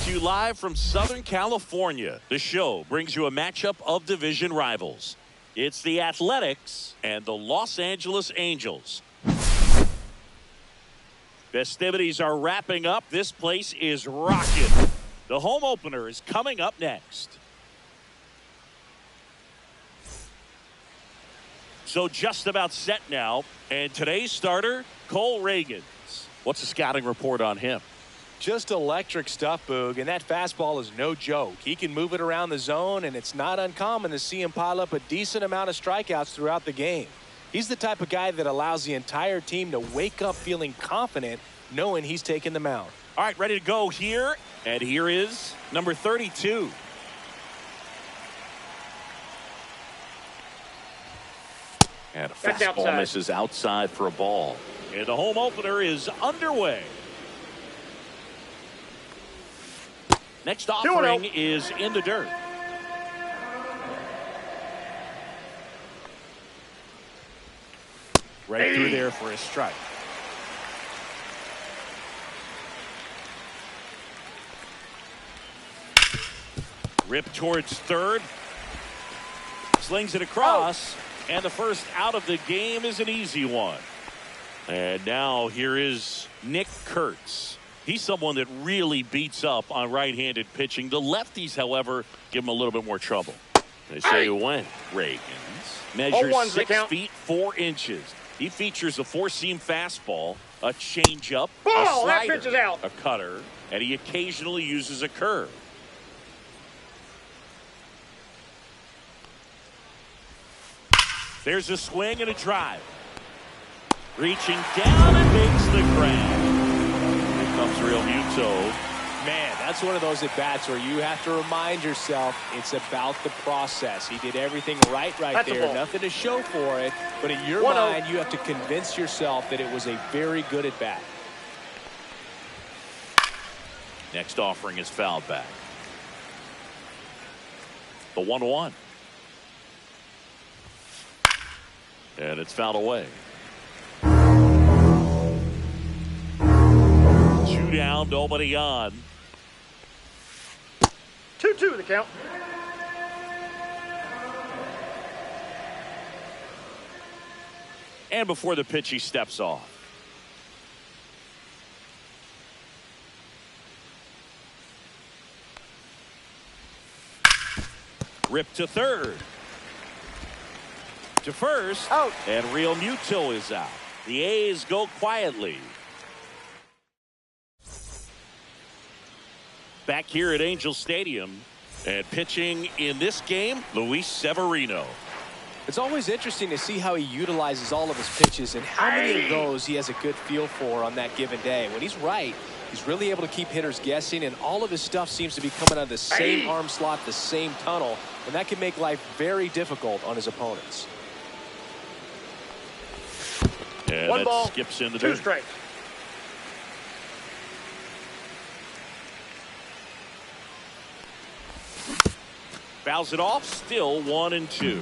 to you live from Southern California. The show brings you a matchup of division rivals. It's the Athletics and the Los Angeles Angels. Festivities are wrapping up. This place is rocking. The home opener is coming up next. So just about set now. And today's starter, Cole Ragans. What's the scouting report on him? Just electric stuff, Boog, and that fastball is no joke. He can move it around the zone, and it's not uncommon to see him pile up a decent amount of strikeouts throughout the game. He's the type of guy that allows the entire team to wake up feeling confident, knowing he's taking the mound. All right, ready to go here. And here is number 32. And a fastball misses outside for a ball. And the home opener is underway. Next offering is in the dirt. Right through there for a strike. Rip towards third. Slings it across. And the first out of the game is an easy one. And now here is Nick Kurtz. He's someone that really beats up on right-handed pitching. The lefties, however, give him a little bit more trouble. They say when Ragans measures 6 feet 4 inches. He features a four-seam fastball, a changeup, a slider, a cutter, and he occasionally uses a curve. There's a swing and a drive. Reaching down and makes the grab. Here comes Real Muto. Man, that's one of those at-bats where you have to remind yourself it's about the process. He did everything right there. Nothing to show for it. But in your mind, you have to convince yourself that it was a very good at-bat. Next offering is fouled back. The 1-1. And it's fouled away. 2 down, nobody on. 2-2 the count. And before the pitch, he steps off. Rip to third. To first. Out. And Real Muto is out. The A's go quietly. Back here at Angel Stadium. And pitching in this game, Luis Severino. It's always interesting to see how he utilizes all of his pitches and how many of those he has a good feel for on that given day. When he's right, he's really able to keep hitters guessing, and all of his stuff seems to be coming out of the same arm slot, the same tunnel, and that can make life very difficult on his opponents. And One that ball, skips into 2 the strikes. Fouls it off. Still 1-2.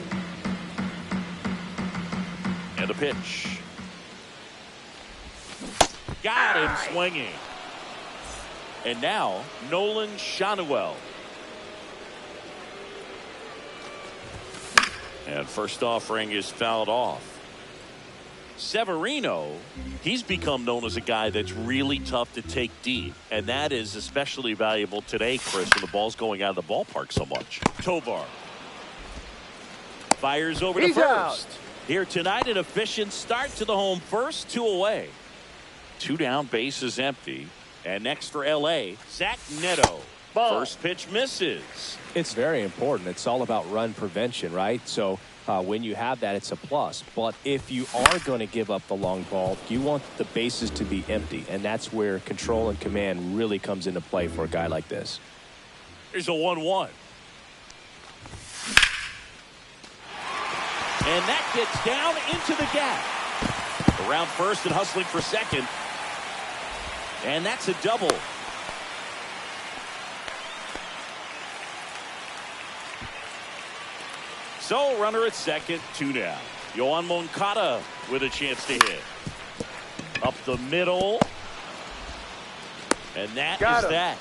And the pitch. Got him swinging. And now Nolan Schanuel. And first offering is fouled off. Severino, he's become known as a guy that's really tough to take deep. And that is especially valuable today, Chris, when the ball's going out of the ballpark so much. Tovar fires over to first. Out. Here tonight, an efficient start to the home first, 2 away. 2 down, base is empty. And next for L.A., Zach Neto. Ball. First pitch misses. It's very important. It's all about run prevention, right? So when you have that, it's a plus. But if you are going to give up the long ball, you want the bases to be empty. And that's where control and command really comes into play for a guy like this. Here's a 1-1. And that gets down into the gap. Around first and hustling for second. And that's a double. So runner at second, 2 down. Yoan Moncada with a chance to hit. Up the middle. And that is that.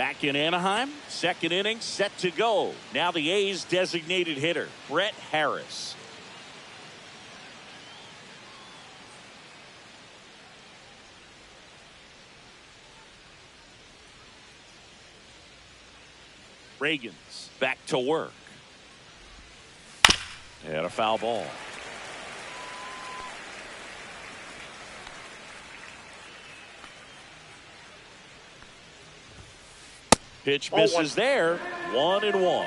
Back in Anaheim, second inning set to go. Now the A's designated hitter, Brett Harris. Reagans back to work. And a foul ball. Pitch misses there. 1-1.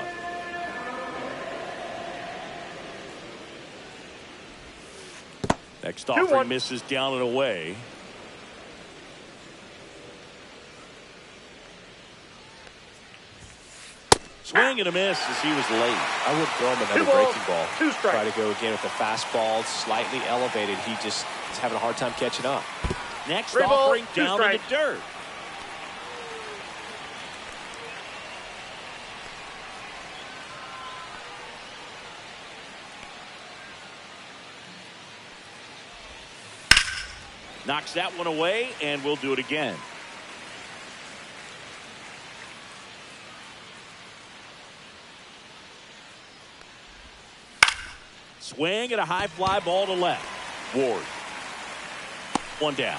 Next offering misses down and away. Swing and a miss as he was late. I would throw him another breaking ball. Try to go again with the fastball slightly elevated. He just is having a hard time catching up. Next offering down in the dirt. Knocks that one away, and we'll do it again. Swing and a high fly ball to left. Ward. One down.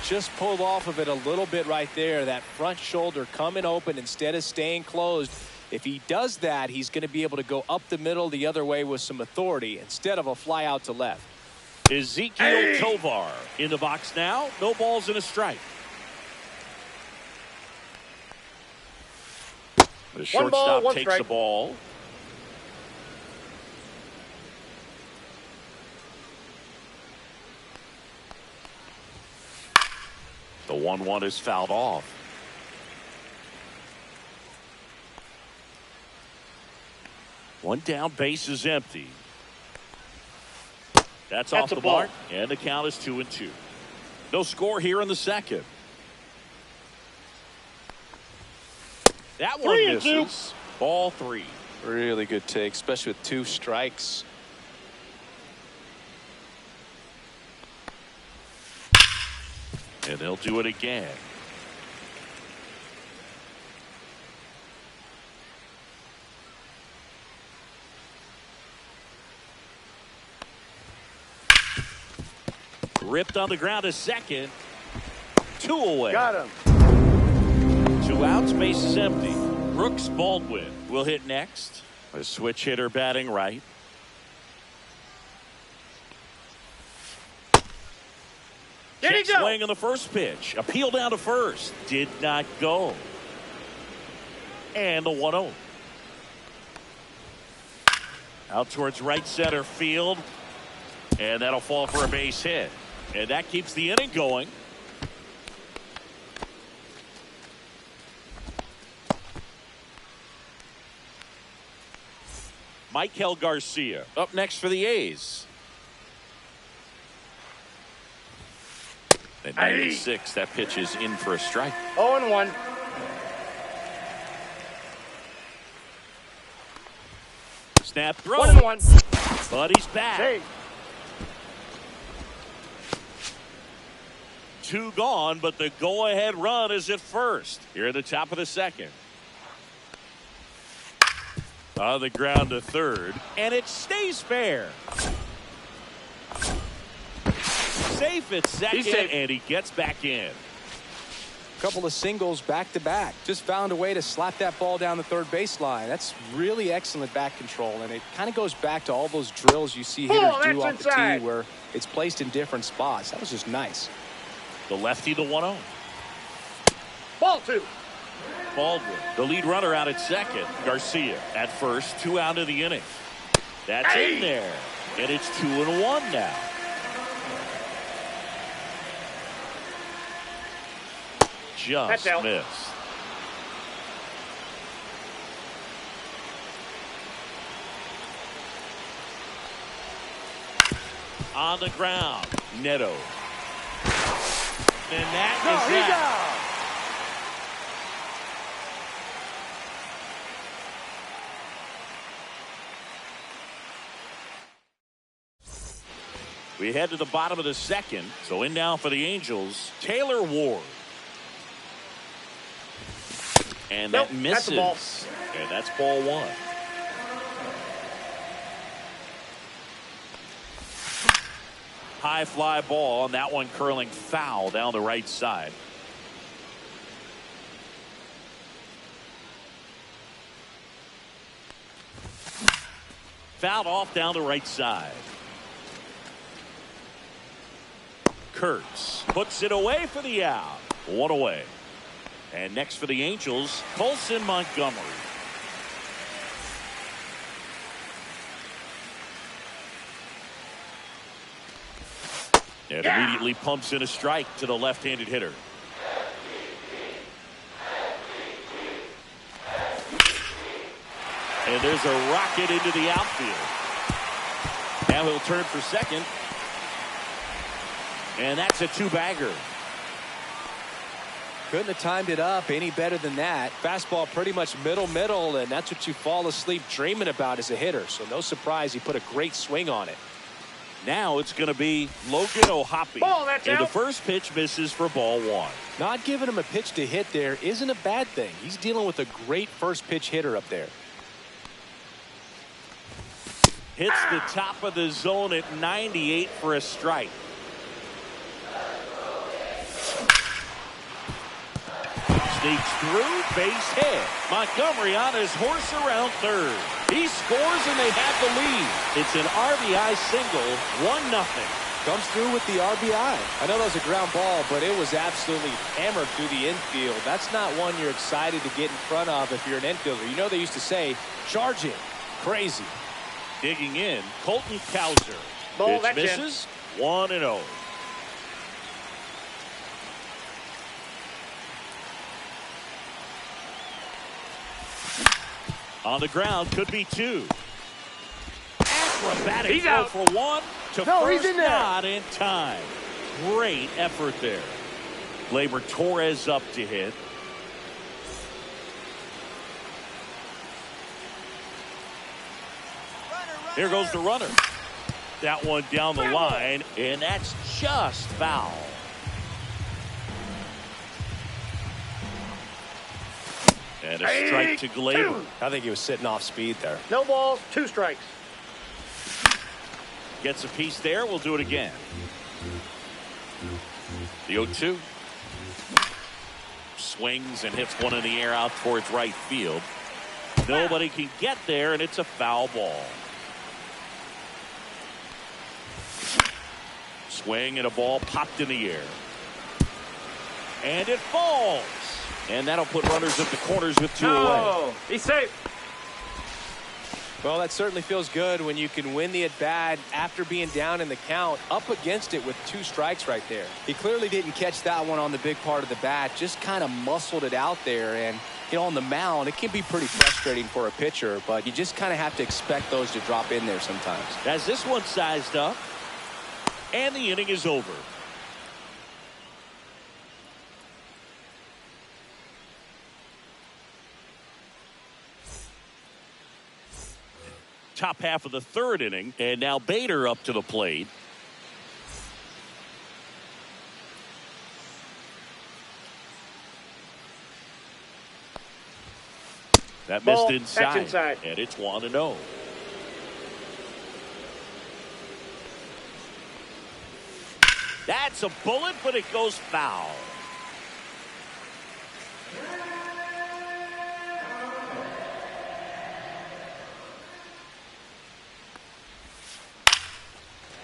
Just pulled off of it a little bit right there. That front shoulder coming open instead of staying closed. If he does that, he's going to be able to go up the middle the other way with some authority instead of a fly out to left. Ezequiel Tovar in the box now. No balls and a strike. The shortstop takes the ball. The 1-1 is fouled off. One down, base is empty. That's off the mark, and the count is 2-2. No score here in the second. That one misses. Ball 3. Really good take, especially with 2 strikes. And they'll do it again. Ripped on the ground to second. 2 away. Got him. 2 outs, base is empty. Brooks Baldwin will hit next. A switch hitter batting right. Check swing on the first pitch. Appeal down to first. Did not go. And the 1-0. Out towards right center field. And that'll fall for a base hit. And that keeps the inning going. Michael Garcia up next for the A's. At 96, that pitch is in for a strike. 0-1. Snap throw. 1-1. But he's back. Hey. 2 gone, but the go-ahead run is at first. Here at the top of the second. On the ground to third, and it stays fair. Safe at second, and he gets back in. Couple of singles back to back. Just found a way to slap that ball down the third baseline. That's really excellent back control, and it kind of goes back to all those drills you see hitters do off the tee where it's placed in different spots. That was just nice. The lefty, the 1-0. Ball 2. Baldwin, the lead runner out at second. Garcia at first, 2 out of the inning. That's in there, and it's 2-1 now. Just missed. On the ground, Neto. And that is that. We head to the bottom of the second. So in now for the Angels, Taylor Ward. And Nope, that misses. that's a ball. And that's ball one. High fly ball, and that one curling foul down the right side. Fouled off down the right side. Kurtz puts it away for the out. One away. And next for the Angels, Colson Montgomery. And immediately pumps in a strike to the left-handed hitter. And there's a rocket into the outfield. Now he'll turn for second. And that's a two-bagger. Couldn't have timed it up any better than that. Fastball pretty much middle, and that's what you fall asleep dreaming about as a hitter. So no surprise he put a great swing on it. Now it's going to be Logan O'Hoppe. Ball, that's and the out. first pitch misses for ball one. Not giving him a pitch to hit there isn't a bad thing. He's dealing with a great first pitch hitter up there. Hits the top of the zone at 98 for a strike. Sneaks through, base hit. Montgomery on his horse around third. He scores and they have the lead. It's an RBI single, 1-0. Comes through with the RBI. I know that was a ground ball, but it was absolutely hammered through the infield. That's not one you're excited to get in front of if you're an infielder. You know they used to say, charge it. Crazy. Digging in, Colton Cowser. Ball, Pitch that's misses, 1-0. On the ground, could be two. Acrobatic He's throw out. for one to No, first, he's in there. not in time. Great effort there. Gleyber Torres up to hit. Here goes the runner. That one down the line, and that's just foul. And a strike to Gleyber. I think he was sitting off speed there. No balls, 2 strikes. Gets a piece there. We'll do it again. The 0-2. Swings and hits one in the air out towards right field. Nobody can get there, and it's a foul ball. Swing and a ball popped in the air. And it falls. And that'll put runners at the corners with 2 away. Oh, he's safe. Well, that certainly feels good when you can win the at-bat after being down in the count, up against it with 2 strikes right there. He clearly didn't catch that one on the big part of the bat, just kind of muscled it out there. And, you know, on the mound, it can be pretty frustrating for a pitcher, but you just kind of have to expect those to drop in there sometimes. As this one sized up, and the inning is over. Top half of the 3rd inning, and now Bader up to the plate. That Ball, missed that's inside, inside. and it's 1-0. That's a bullet, but it goes foul.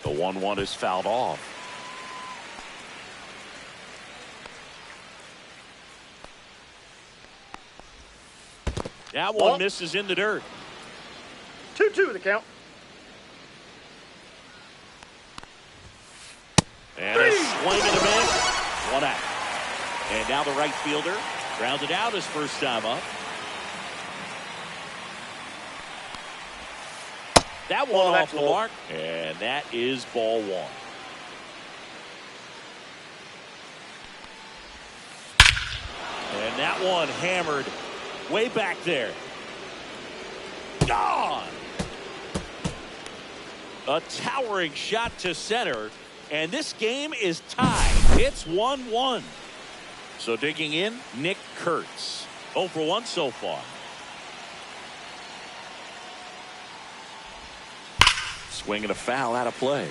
The 1-1 is fouled off. That one Ball. misses in the dirt. 2-2 the count. And a swing and a miss. 1 out. And now the right fielder grounded out his first time up. That one Oh, off that's the low. mark. And that is ball 1. And that one hammered way back there. Gone. A towering shot to center. And this game is tied. It's 1-1. So digging in, Nick Kurtz. 0 for 1 so far. Swing and a foul out of play.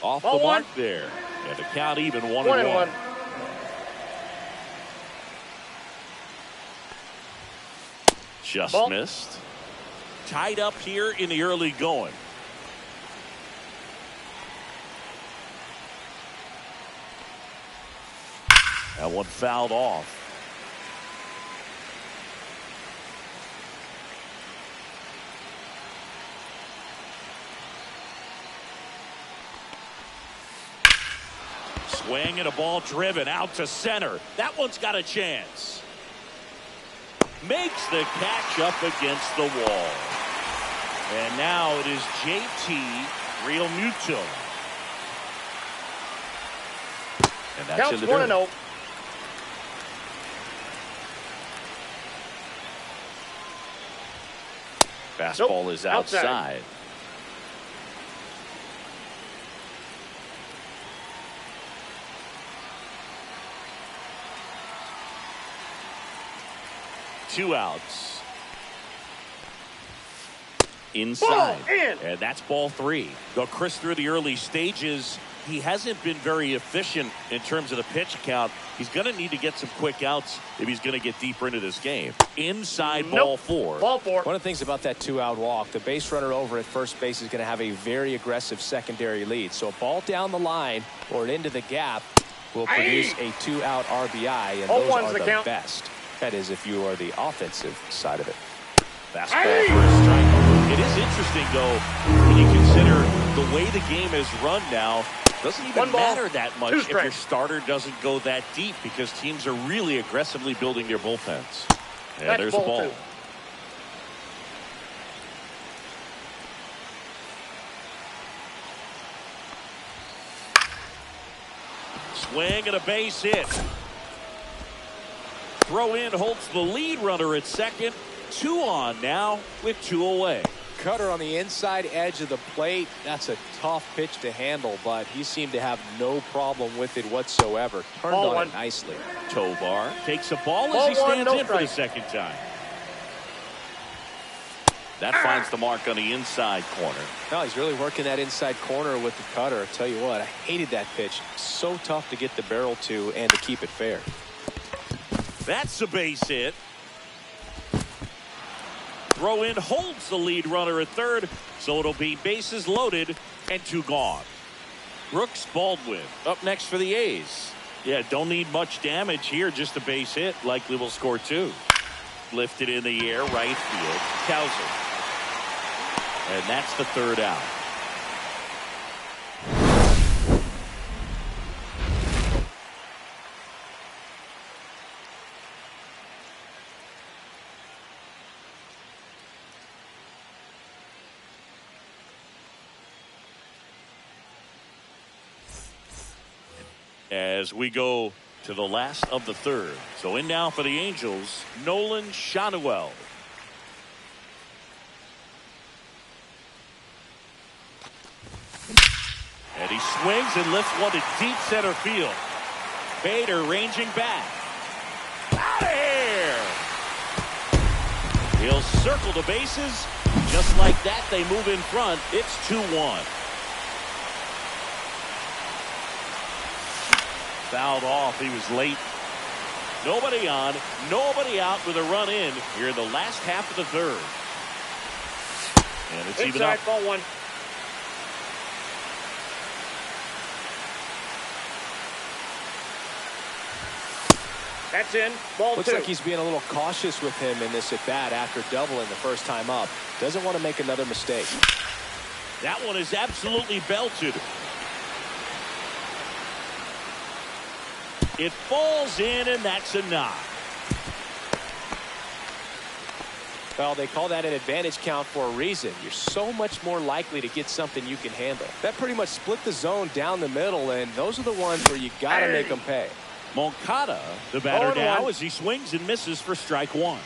Off the mark there. And the count even 1-1. Just Ball. missed. Tied up here in the early going. That one fouled off. Swing and a ball driven out to center. That one's got a chance. Makes the catch up against the wall. And now it is JT Realmuto. And that's Counts in the dirt. 1-0. Fastball is outside. Two outs. Inside. Ball in. And that's ball 3. Though Chris, through the early stages, he hasn't been very efficient in terms of the pitch count. He's going to need to get some quick outs if he's going to get deeper into this game. Inside ball 4. Ball 4. One of the things about that 2-out walk, the base runner over at first base is going to have a very aggressive secondary lead. So a ball down the line or into the gap will produce a 2-out RBI, and those are the best. That is, if you are the offensive side of it. Fastball for a strike. It is interesting, though, when you consider the way the game is run now. Doesn't even matter that much if your starter doesn't go that deep, because teams are really aggressively building their bullpens. And there's a ball. 2. Swing and a base hit. Throw in holds the lead runner at second. 2 on now with 2 away. Cutter on the inside edge of the plate. That's a tough pitch to handle, but he seemed to have no problem with it whatsoever. Turned on it nicely. Tovar takes a ball as he stands in for the second time. That finds the mark on the inside corner. No, he's really working that inside corner with the cutter. I tell you what, I hated that pitch. So tough to get the barrel to and to keep it fair. That's a base hit. Throw in holds the lead runner at third, so it'll be bases loaded and 2 gone. Brooks Baldwin up next for the A's. Yeah, don't need much damage here, just a base hit. Likely will score 2. Lifted in the air, right field. Cowser. And that's the 3rd out. As we go to the last of the 3rd. So in now for the Angels, Nolan Schanuel. And he swings and lifts one to deep center field. Bader ranging back. Out of here! He'll circle the bases. Just like that, they move in front. It's 2-1. Fouled off. He was late. Nobody on, nobody out with a run in here in the last half of the 3rd. And it's even up. Ball 1. That's in. Ball 2. Looks like he's being a little cautious with him in this at bat after doubling the first time up. Doesn't want to make another mistake. That one is absolutely belted. It falls in, and that's a knock. Well, they call that an advantage count for a reason. You're so much more likely to get something you can handle. That pretty much split the zone down the middle, and those are the ones where you got to make them pay. Moncada, the batter now, as he swings and misses for strike 1.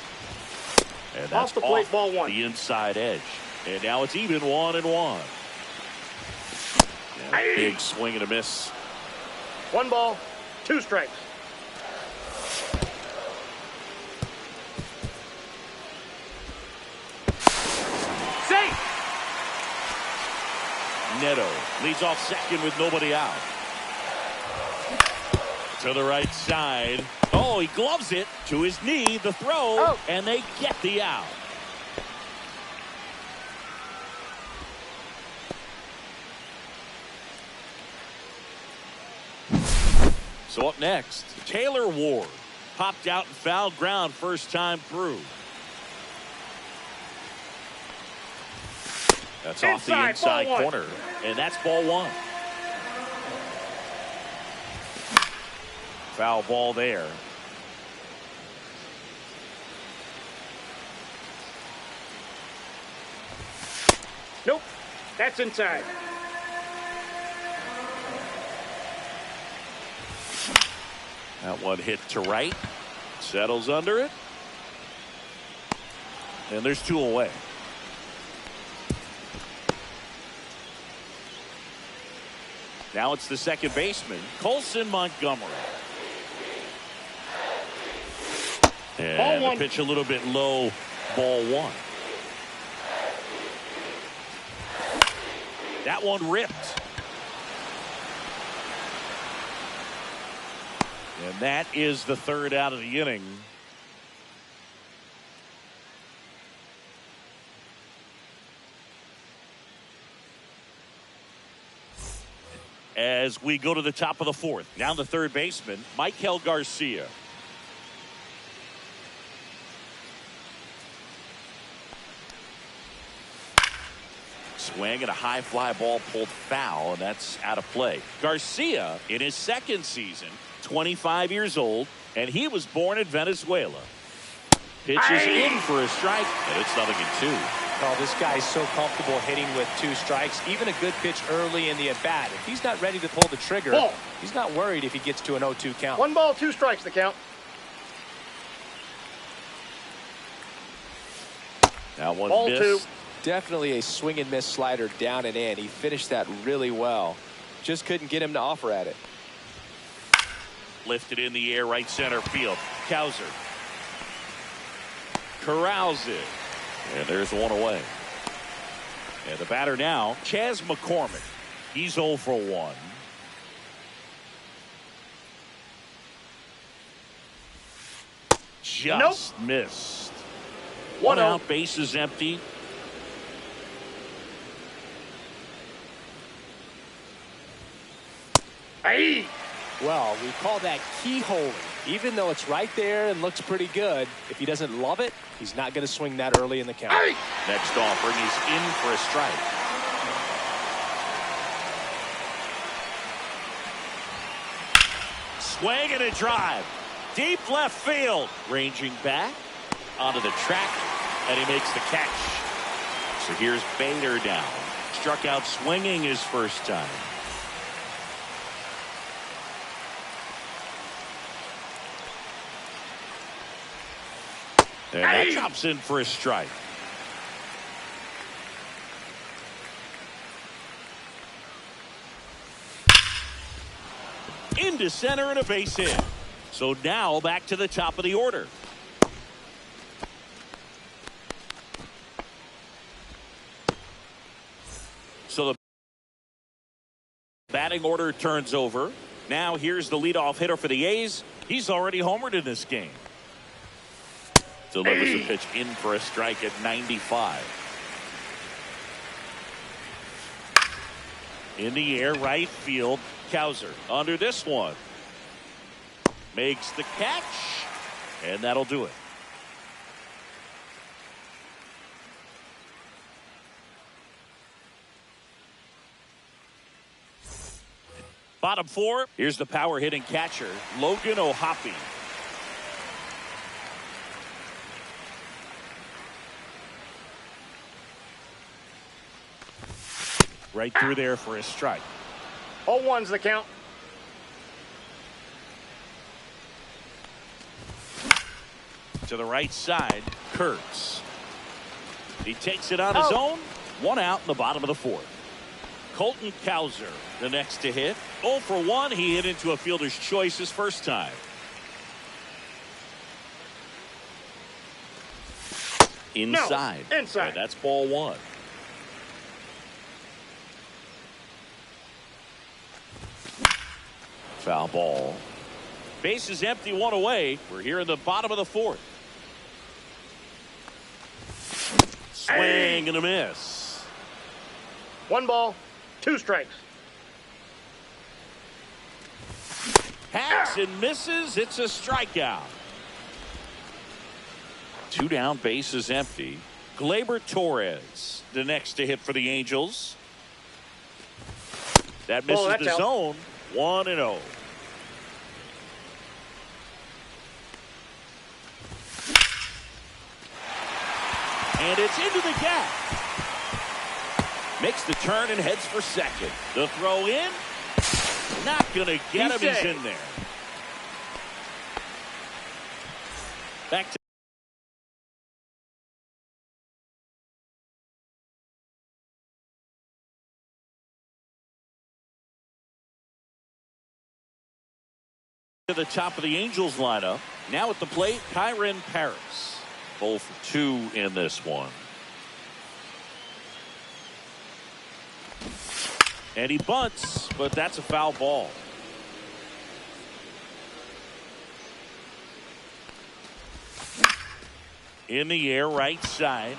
And that's off the plate, ball 1. The inside edge. And now it's even 1-1. And a big swing and a miss. 1 ball, 2 strikes. Safe. Neto leads off second with nobody out. To the right side. Oh, he gloves it to his knee, the throw, and they get the out. So up next, Taylor Ward popped out and fouled ground first time through. That's off the inside corner, and that's ball 1. Foul ball there. Nope, that's inside. That one hit to right. Settles under it. And there's 2 away. Now it's the second baseman, Colson Montgomery. And the pitch a little bit low, ball 1. That one ripped. And that is the 3rd out of the inning. As we go to the top of the 4th. Now the third baseman, Maikel Garcia. Swing and a high fly ball pulled foul, and that's out of play. Garcia, in his 2nd season, 25 years old, and he was born in Venezuela. Pitches in for a strike, and it's 0-2. Oh, this guy's so comfortable hitting with 2 strikes. Even a good pitch early in the at-bat. If he's not ready to pull the trigger, he's not worried if he gets to an 0-2 count. 1 ball, 2 strikes the count. Now one ball miss. 2. Definitely a swing and miss slider down and in. He finished that really well. Just couldn't get him to offer at it. Lifted in the air, right center field. Cowser corrals it. And there's 1 away. And the batter now, Chas McCormick. He's 0 for 1. Just missed. 1 out, base is empty. Well, we call that keyholing. Even though it's right there and looks pretty good, if he doesn't love it, he's not going to swing that early in the count. Next offering, he's in for a strike. Swing and a drive. Deep left field. Ranging back onto the track, and he makes the catch. So here's Bader down. Struck out swinging his first time. And that drops in for a strike. Into center and a base hit. So now back to the top of the order. So the batting order turns over. Now here's the leadoff hitter for the A's. He's already homered in this game. Delivers a pitch in for a strike at 95. In the air, right field, Cowser under this one. Makes the catch, and that'll do it. Bottom 4, here's the power hitting catcher, Logan O'Hoppe. Right through there for a strike. 0-1's the count. To the right side, Kurtz. He takes it on his own. 1 out in the bottom of the 4th. Colton Cowser, the next to hit. 0 for 1. He hit into a fielder's choice his first time. Inside. No, inside. And that's ball 1. Foul ball. Base is empty, 1 away. We're here in the bottom of the 4th. Swing and a miss. 1 ball, 2 strikes. Hacks and misses. It's a strikeout. 2 down, base is empty. Gleyber Torres, the next to hit for the Angels. That misses the zone. 1-0. And it's into the gap. Makes the turn and heads for second. The throw in. Not going to get him. He's in there. Back to the top of the Angels lineup. Now at the plate, Kyren Paris. 0 for 2 in this one. And he bunts, but that's a foul ball. In the air, right side.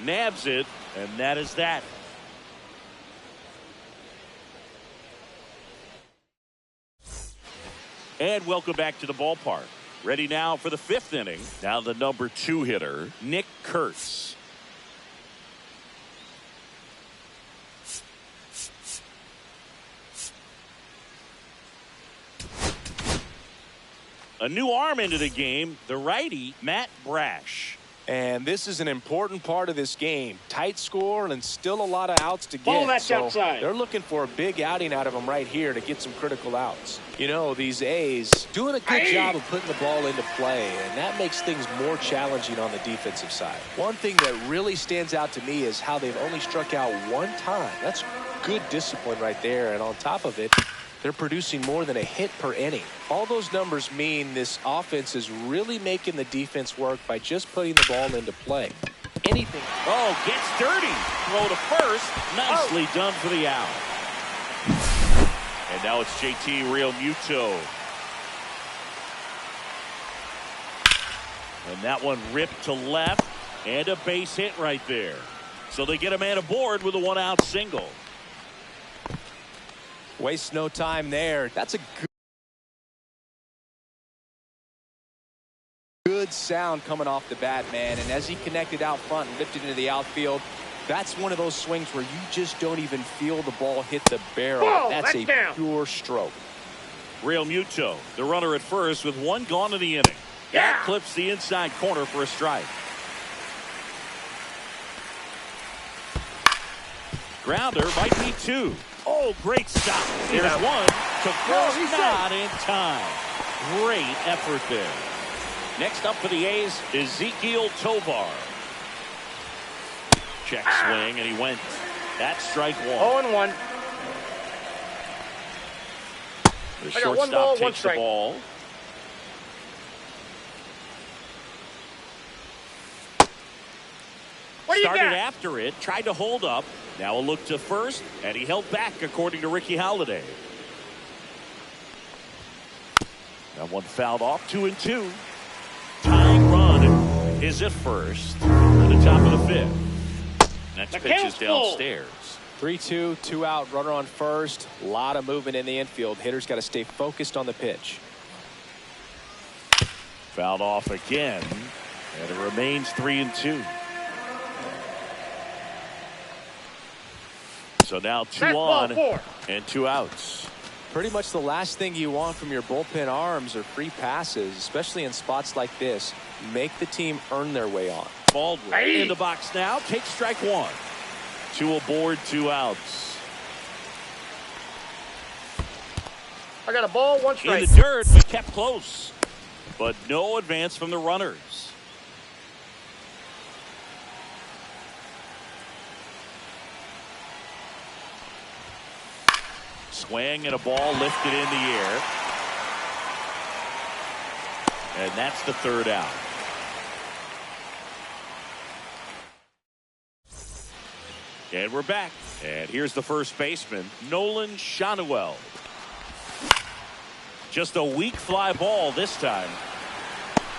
Nabs it, and that is that. And welcome back to the ballpark. Ready now for the 5th inning. Now the number 2 hitter, Nick Kurtz. A new arm into the game, the righty, Matt Brash. And this is an important part of this game. Tight score and still a lot of outs to get. Ball that's outside. They're looking for a big outing out of them right here to get some critical outs. You know, these A's doing a good job of putting the ball into play, and that makes things more challenging on the defensive side. One thing that really stands out to me is how they've only struck out 1 time. That's good discipline right there, and on top of it, they're producing more than a hit per inning. All those numbers mean this offense is really making the defense work by just putting the ball into play. Anything. Oh, gets dirty. Throw to first. Nicely done for the out. And now it's JT Realmuto. And that one ripped to left. And a base hit right there. So they get a man aboard with a 1-out single. Waste no time there. That's a good sound coming off the bat, man. And as he connected out front and lifted into the outfield, that's one of those swings where you just don't even feel the ball hit the barrel. Whoa, that's a down. pure stroke. Realmuto, the runner at first with 1 gone in the inning. That clips the inside corner for a strike. Grounder might be 2. Oh, great stop. There's 1 to first, not in time. Great effort there. Next up for the A's, Ezequiel Tovar. Check swing, and he went. That's strike 1. 0-1. The I got 1 shortstop ball, 1 takes the strike. ball. What do you Started got? after it, tried to hold up. Now a look to first, and he held back, according to Ricky Halladay. That one fouled off, 2-2. Tying run is at first. At the top of the 5th. Next The pitch is count's full. downstairs. 3-2, 2 out, runner on first. A lot of movement in the infield. Hitters got to stay focused on the pitch. Fouled off again, and it remains 3-2. So now 2 That's ball on 4. and 2 outs. Pretty much the last thing you want from your bullpen arms are free passes, especially in spots like this. Make the team earn their way on. Baldwin in the box now. Takes strike 1. 2 aboard, 2 outs. I got a ball, 1 strike. In the dirt, but kept close. But no advance from the runners. Swing and a ball lifted in the air. And that's the third out. And we're back. And here's the first baseman, Nolan Schanuel. Just a weak fly ball this time.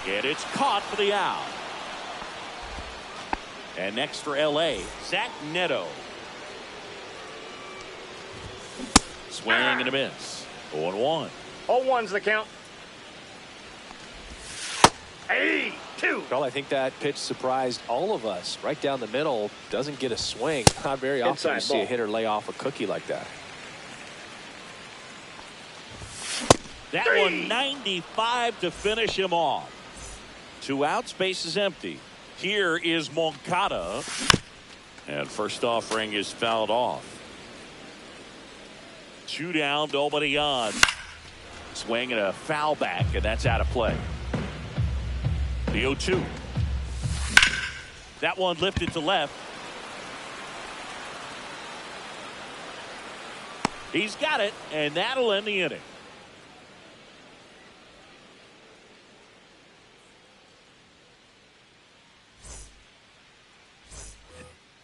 And it's caught for the out. And next for L.A., Zach Neto. Swing and a miss. 0-1. 0-1's the count. 2. Well, I think that pitch surprised all of us. Right down the middle, doesn't get a swing. Not very often you see a hitter lay off a cookie like that. That 3. one 95 to finish him off. 2 outs, base is empty. Here is Moncada. And first offering is fouled off. 2 down, nobody on. Swing and a foul back, and that's out of play. The 0-2. That one lifted to left. He's got it, and that'll end the inning.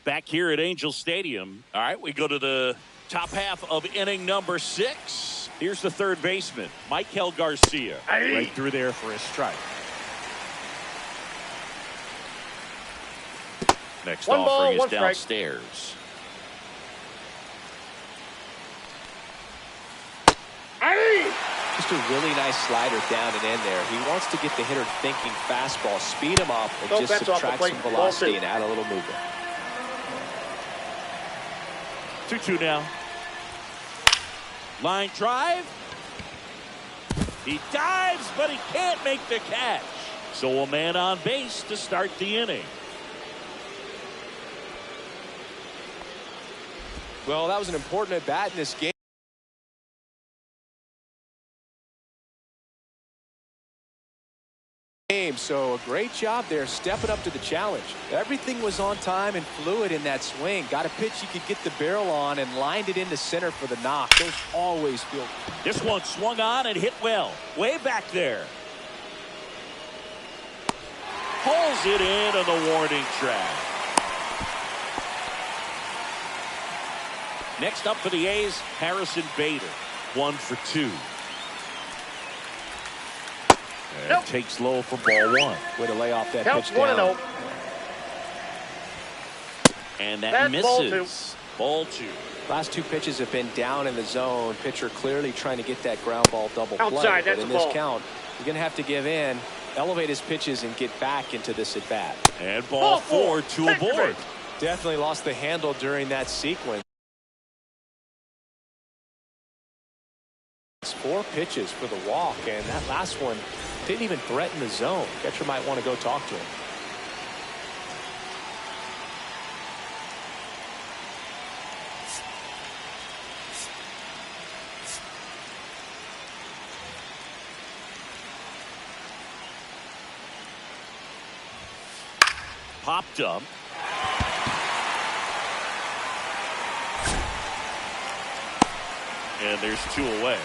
Back here at Angel Stadium. All right, we go to the top half of inning number 6. Here's the third baseman, Michael Garcia. Right through there for a strike. Next offering is downstairs. Just a really nice slider down and in there. He wants to get the hitter thinking fastball, speed him up, and just subtract some velocity and add a little movement. 2-2 now. Line drive. He dives, but he can't make the catch. So a man on base to start the inning. Well, that was an important at bat in this game. So a great job there stepping up to the challenge. Everything was on time and fluid in that swing. Got a pitch you could get the barrel on and lined it into center for the knock. Those always feel good. This one swung on and hit well. Way back there. Pulls it in on the warning track. Next up for the A's, Harrison Bader. 1 for 2. And takes low for ball 1. Way to lay off that Counts pitch down. 1-0. And that That's misses. Ball 2. Last 2 pitches have been down in the zone. Pitcher clearly trying to get that ground ball double play. Outside, that's but in a this ball. count, you're going to have to give in, elevate his pitches, and get back into this at bat. And ball 4 to a board. Definitely lost the handle during that sequence. 4 pitches for the walk, and that last one didn't even threaten the zone. Catcher might want to go talk to him. Popped up. And there's 2 away.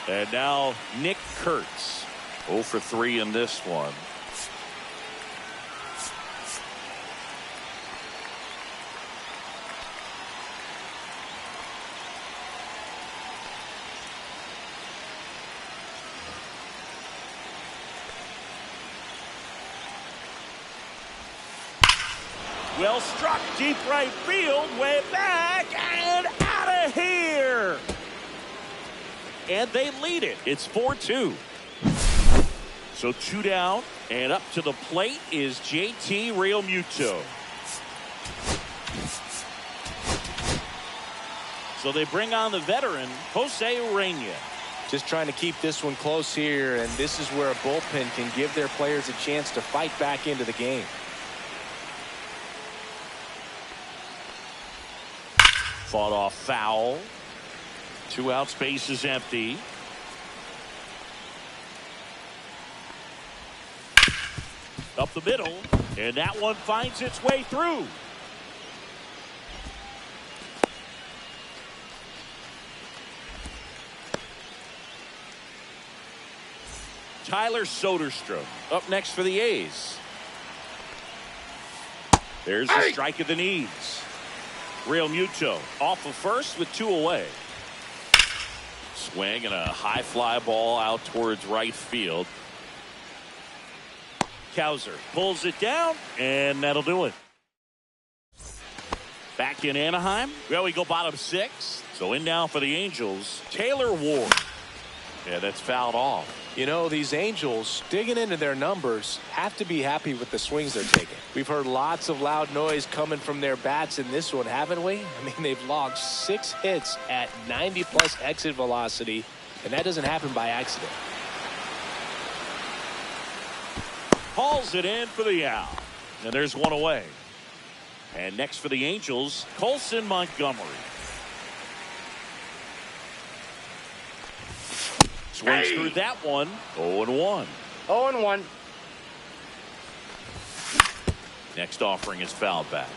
And now Nick Kurtz. 0 for 3 in this one. Well struck, deep right field, way back and out of here. And they lead it. It's 4-2. So 2 down, and up to the plate is JT Realmuto. So they bring on the veteran, Jose Urena. Just trying to keep this one close here, and this is where a bullpen can give their players a chance to fight back into the game. Fought off foul. 2 outs, base is empty. Up the middle, and that one finds its way through. Tyler Soderstrom up next for the A's. There's a strike at the knees. Real Muto off of first with 2 away. Swing and a high fly ball out towards right field. Cowser pulls it down, and that'll do it. Back in Anaheim. Well, we go bottom 6. So in now for the Angels, Taylor Ward. Yeah, that's fouled off. You know, these Angels, digging into their numbers, have to be happy with the swings they're taking. We've heard lots of loud noise coming from their bats in this one, haven't we? I mean, they've logged 6 hits at 90-plus exit velocity, and that doesn't happen by accident. Hauls it in for the out. And there's 1 away. And next for the Angels, Colson Montgomery. Swings through that one. 0-1. 0-1. Next offering is fouled back.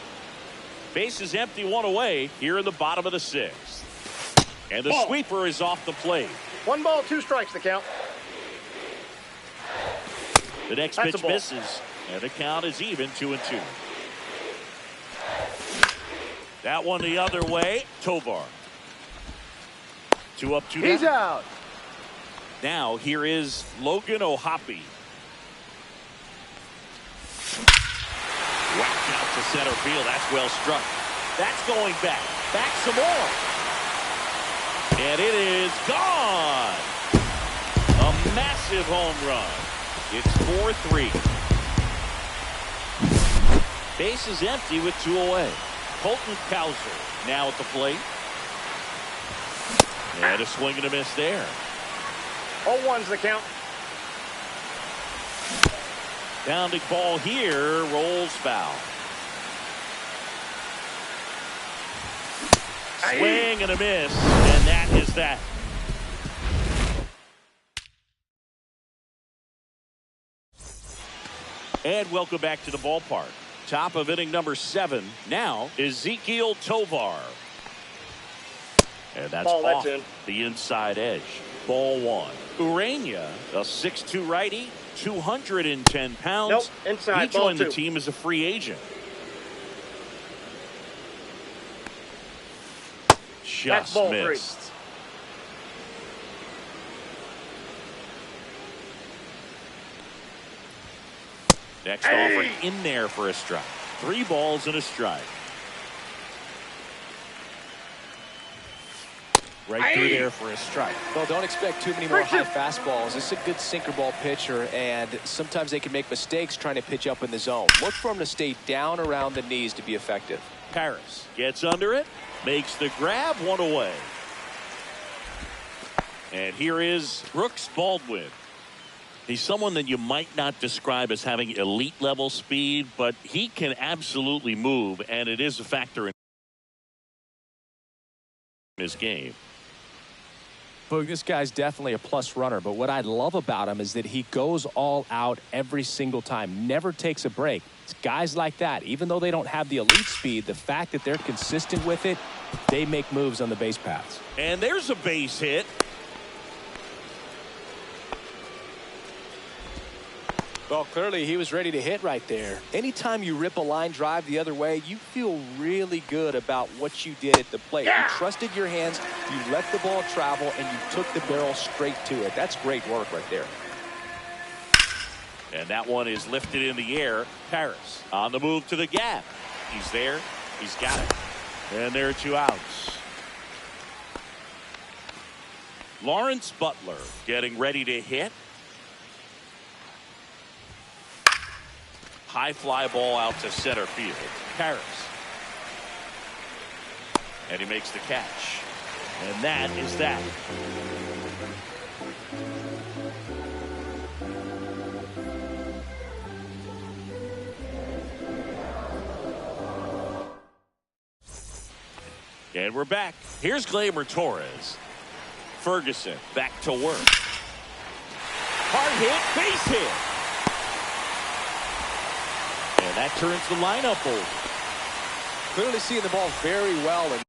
Base is empty, 1 away here in the bottom of the 6th. And the sweeper is off the plate. 1 ball, 2 strikes the count. The next pitch misses. And the count is even, 2-2. That one the other way. Tovar. 2 up, 2 down. He's out. Now here is Logan O'Hoppe. Whacked out to center field. That's well struck. That's going back. Back some more. And it is gone. A massive home run. It's 4-3. Base is empty with 2 away. Colton Cowser now at the plate. And a swing and a miss there. 0-1's the count. Pounding ball here, rolls foul. Swing and a miss, and that is that. And welcome back to the ballpark. Top of inning number 7 now is Ezequiel Tovar. And that's off the inside edge. Ball 1. Urania, a 6'2" righty, 210 pounds. Nope, inside. He joined the team as a free agent. Just missed. 3. Next offering in there for a strike. 3 balls and a strike. Right through there for a strike. Well, don't expect too many more high fastballs. This is a good sinker ball pitcher, and sometimes they can make mistakes trying to pitch up in the zone. Look for him to stay down around the knees to be effective. Paris gets under it, makes the grab, 1 away. And here is Brooks Baldwin. He's someone that you might not describe as having elite level speed, but he can absolutely move, and it is a factor in his game. Boog, this guy's definitely a plus runner, but what I love about him is that he goes all out every single time, never takes a break. It's guys like that, even though they don't have the elite speed, the fact that they're consistent with it, they make moves on the base paths. And there's a base hit. Well, clearly he was ready to hit right there. Anytime you rip a line drive the other way, you feel really good about what you did at the plate. You trusted your hands, you let the ball travel, and you took the barrel straight to it. That's great work right there. And that one is lifted in the air. Paris on the move to the gap. He's there. He's got it. And there are 2 outs. Lawrence Butler getting ready to hit. High fly ball out to center field. Paris. And he makes the catch. And that is that. And we're back. Here's Gleyber Torres. Ferguson back to work. Hard hit, base hit. And that turns the lineup over. Clearly seeing the ball very well. And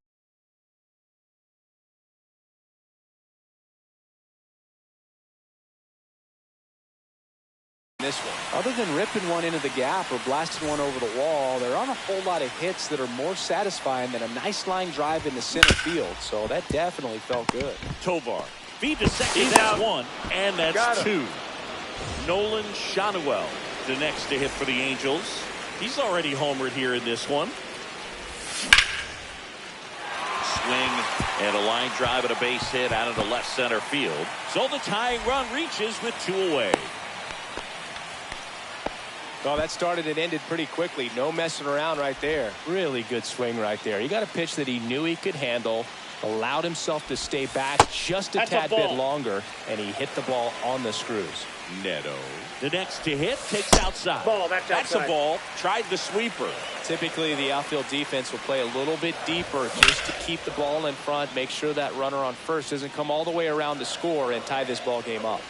other than ripping one into the gap or blasting one over the wall, there aren't a whole lot of hits that are more satisfying than a nice line drive in the center field. So that definitely felt good. Tovar feed to second. That's one, and that's two. Nolan Schanuel, the next to hit for the Angels. He's already homered here in this one. Swing and a line drive and a base hit out of the left center field. So the tying run reaches with 2 away. Well, that started and ended pretty quickly. No messing around right there. Really good swing right there. He got a pitch that he knew he could handle, allowed himself to stay back just a tad bit longer, and he hit the ball on the screws. Neto, the next to hit, takes outside. Ball, that's outside. A ball. Tried the sweeper. Typically, the outfield defense will play a little bit deeper just to keep the ball in front, make sure that runner on first doesn't come all the way around to score and tie this ball game up.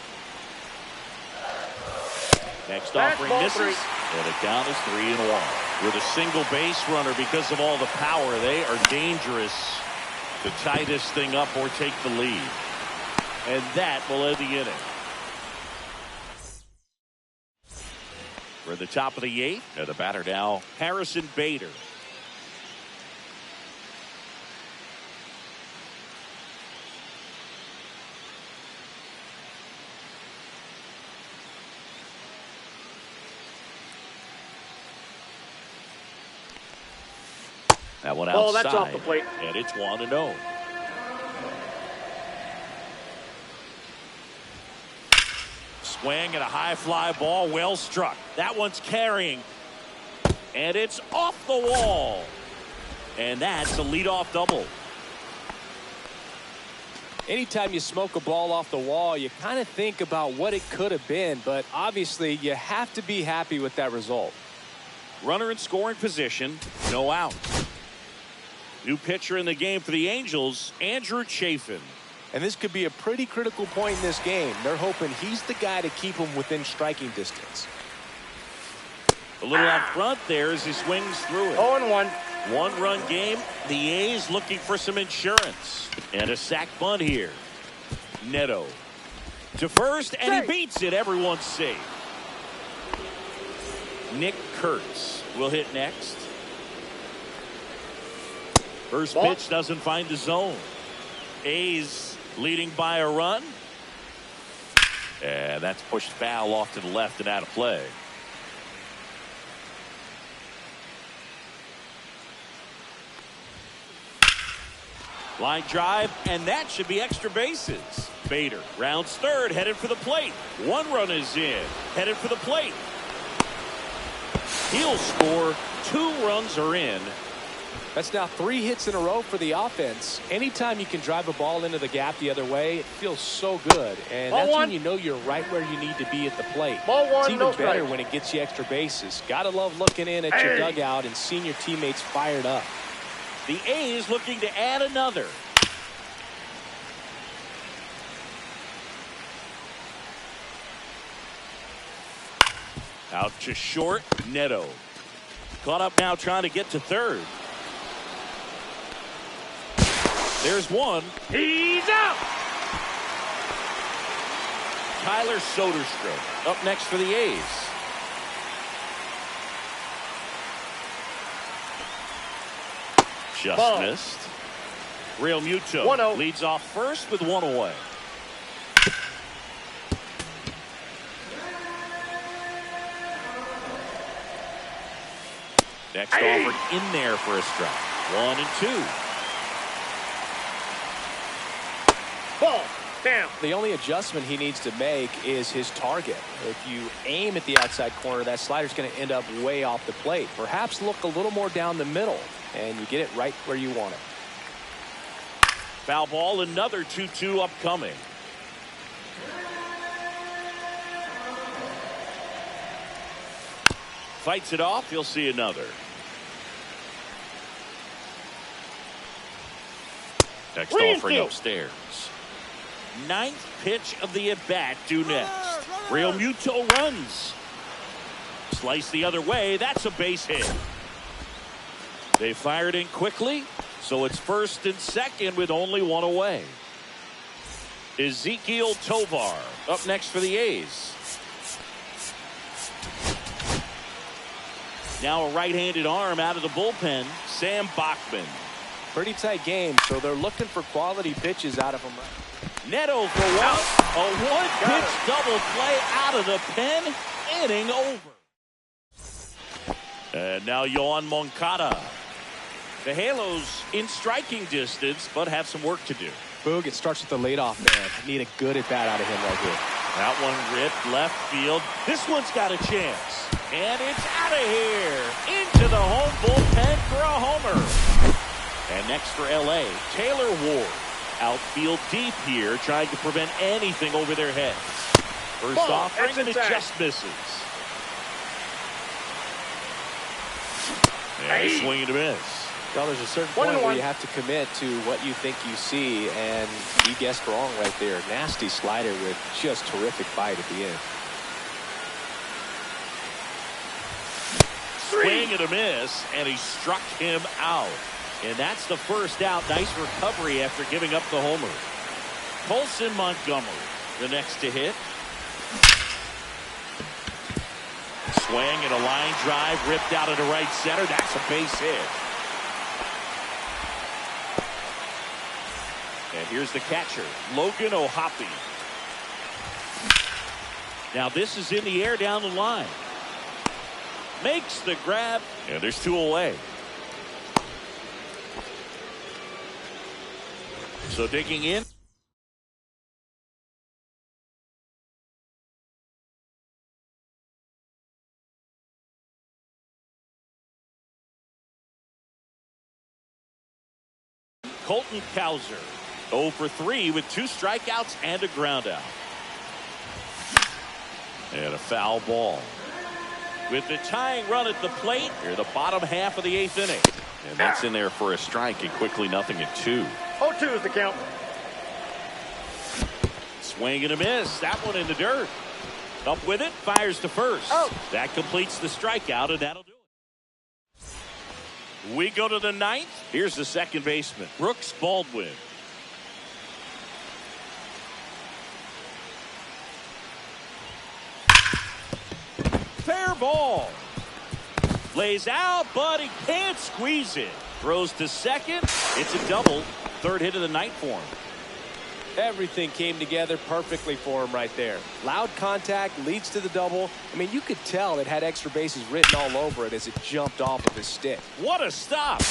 Next offering misses, and the count is 3-1. With a single base runner, because of all the power, they are dangerous to tie this thing up or take the lead. And that will end the inning. We're at the top of the 8th. And the batter now, Harrison Bader. That one outside. Oh, that's off the plate. And it's 1-0. Swing and a high fly ball, well struck. That one's carrying. And it's off the wall. And that's a leadoff double. Anytime you smoke a ball off the wall, you kind of think about what it could have been, but obviously you have to be happy with that result. Runner in scoring position, no out. New pitcher in the game for the Angels, Andrew Chafin. And this could be a pretty critical point in this game. They're hoping he's the guy to keep them within striking distance. A little out front there as he swings through it. 0-1. 1-run game. The A's looking for some insurance. And a sac bunt here. Neto to first, and he beats it. Everyone's safe. Nick Kurtz will hit next. First pitch doesn't find the zone. A's leading by a run. And that's pushed foul off to the left and out of play. Line drive, and that should be extra bases. Bader rounds third, headed for the plate. 1 run is in, headed for the plate. He'll score. 2 runs are in. That's now 3 hits in a row for the offense. Anytime you can drive a ball into the gap the other way, it feels so good. And that's when you know you're right where you need to be at the plate. It's even better when it gets you extra bases. Gotta love looking in at your dugout and seeing your teammates fired up. The A's looking to add another. Out to short, Neto. Caught up now trying to get to third. There's one. He's out. Tyler Soderstrom up next for the A's. Just missed. Real Muto leads off first with 1 away. Next offered in there for a strike. 1 and 2. Ball down. The only adjustment he needs to make is his target. If you aim at the outside corner, that slider's going to end up way off the plate. Perhaps look a little more down the middle, and you get it right where you want it. Foul ball, another 2-2 upcoming. Fights it off, you'll see another. Next offering upstairs. 9th pitch of the at-bat due next. Real Muto runs. Slice the other way. That's a base hit. They fired in quickly, so it's first and second with only 1 away. Ezequiel Tovar up next for the A's. Now a right-handed arm out of the bullpen, Sam Bachman. Pretty tight game, so they're looking for quality pitches out of him. Neto for one. A one-pitch double play out of the pen. Inning over. And now Yoan Moncada. The Halos in striking distance, but have some work to do. Boog, it starts with the leadoff man. Need a good at-bat out of him right here. That one ripped left field. This one's got a chance. And it's out of here. Into the home bullpen for a homer. And next for L.A., Taylor Ward. Outfield deep here, trying to prevent anything over their heads. First offering, and it just misses. And a swing and a miss. Well, there's a certain point where you have to commit to what you think you see, and he guessed wrong right there. Nasty slider with just terrific bite at the end. Swing and a miss, and he struck him out. And that's the first out. Nice recovery after giving up the homer. Colson Montgomery, the next to hit. Swing and a line drive ripped out into right center. That's a base hit. And here's the catcher, Logan O'Hoppe. Now this is in the air down the line. Makes the grab, and there's two away. So digging in. Colton Cowser, 0 for 3 with 2 strikeouts and a ground out. And a foul ball. With the tying run at the plate, here the bottom half of the 8th inning. And that's in there for a strike, and quickly nothing at 2. 0-2 is the count. Swing and a miss. That one in the dirt. Up with it, fires to first. That completes the strikeout, and that'll do it. We go to the 9th. Here's the second baseman, Brooks Baldwin. Fair ball. Lays out, but he can't squeeze it. Throws to second. It's a double. Third hit of the night for him. Everything came together perfectly for him right there. Loud contact leads to the double. I mean, you could tell it had extra bases written all over it as it jumped off of his stick. What a stop.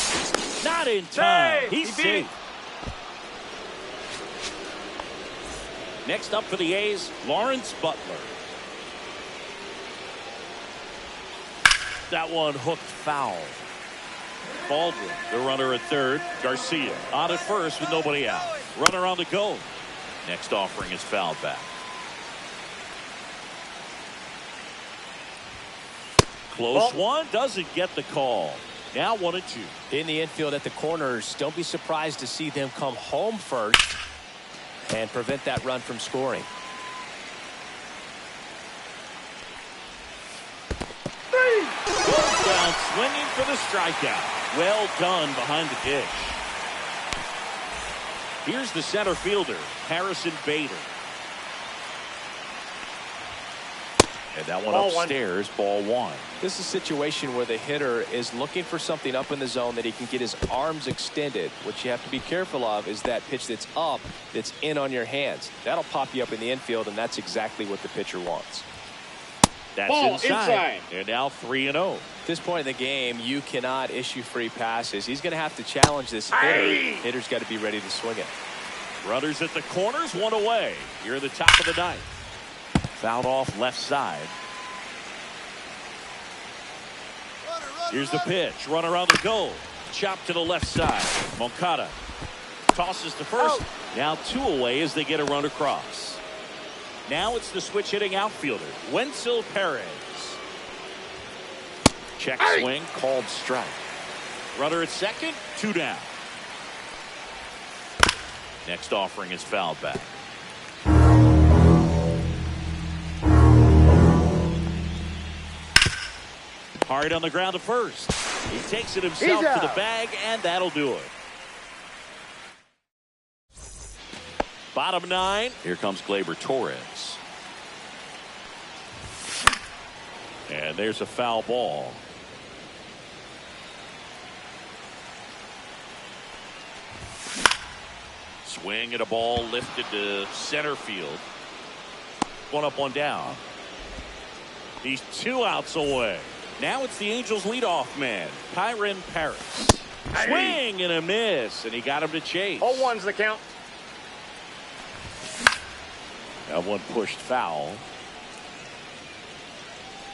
Not in time. Hey, He's safe. Next up for the A's, Lawrence Butler. That one hooked foul. Baldwin, the runner at third. Garcia on at first with nobody out. Runner on the go. Next offering is fouled back. Close one, doesn't get the call. Now 1-2. In the infield at the corners, don't be surprised to see them come home first and prevent that run from scoring. Goes down swinging for the strikeout. Well done behind the dish. Here's the center fielder, Harrison Bader. And that one upstairs, ball 1. This is a situation where the hitter is looking for something up in the zone that he can get his arms extended. What you have to be careful of is that pitch that's up, that's in on your hands. That'll pop you up in the infield, and that's exactly what the pitcher wants. That's Ball inside. And now 3-0. At this point in the game, you cannot issue free passes. He's going to have to challenge this hitter. Hitter's got to be ready to swing it. Runners at the corners, 1 away. Here at the top of the 9th. Fouled off left side. Here's the pitch. Runner on the go. Chop to the left side. Moncada tosses to first. Now 2 away as they get a run across. Now it's the switch hitting outfielder, Wenzel Perez. Check swing, called strike. Runner at second, 2 down. Next offering is fouled back. Hard on the ground to first. He takes it himself to the bag, and that'll do it. Bottom 9. Here comes Gleyber Torres. And there's a foul ball. Swing and a ball lifted to center field. One up, one down. He's 2 outs away. Now it's the Angels leadoff man, Kyren Paris. Swing and a miss, and he got him to chase. 0-1's the count. That one pushed foul.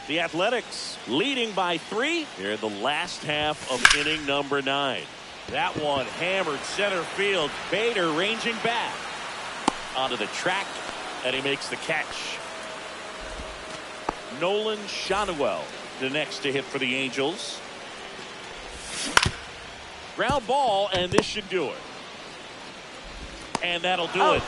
The Athletics leading by 3 here in the last half of inning number 9. That one hammered center field. Bader ranging back onto the track, and he makes the catch. Nolan Schanuel, the next to hit for the Angels. Ground ball, and this should do it. And that'll do it.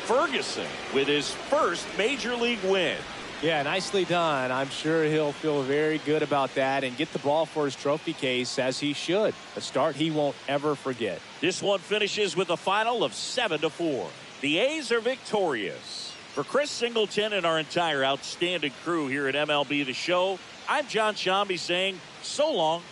Ferguson with his first major league win. Yeah, nicely done. I'm sure he'll feel very good about that and get the ball for his trophy case, as he should. A start he won't ever forget. This one finishes with a final of 7-4. The A's are victorious. For Chris Singleton and our entire outstanding crew here at MLB The Show, I'm John Shambi saying so long.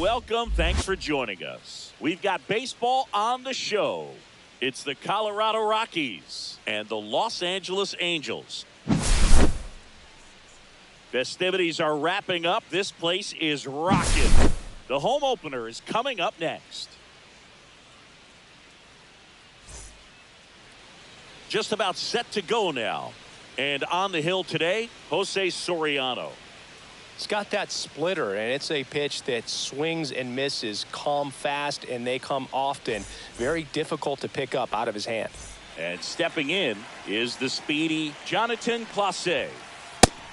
welcome. Thanks for joining us. We've got baseball on the show. It's the Colorado Rockies and the Los Angeles Angels. Festivities are wrapping up. This place is rocking. The home opener is coming up next. Just about set to go now. And on the hill today, Jose Soriano. It's got that splitter, and it's a pitch that swings and misses, come fast, and they come often. Very difficult to pick up out of his hand. And stepping in is the speedy Jonathan Clase.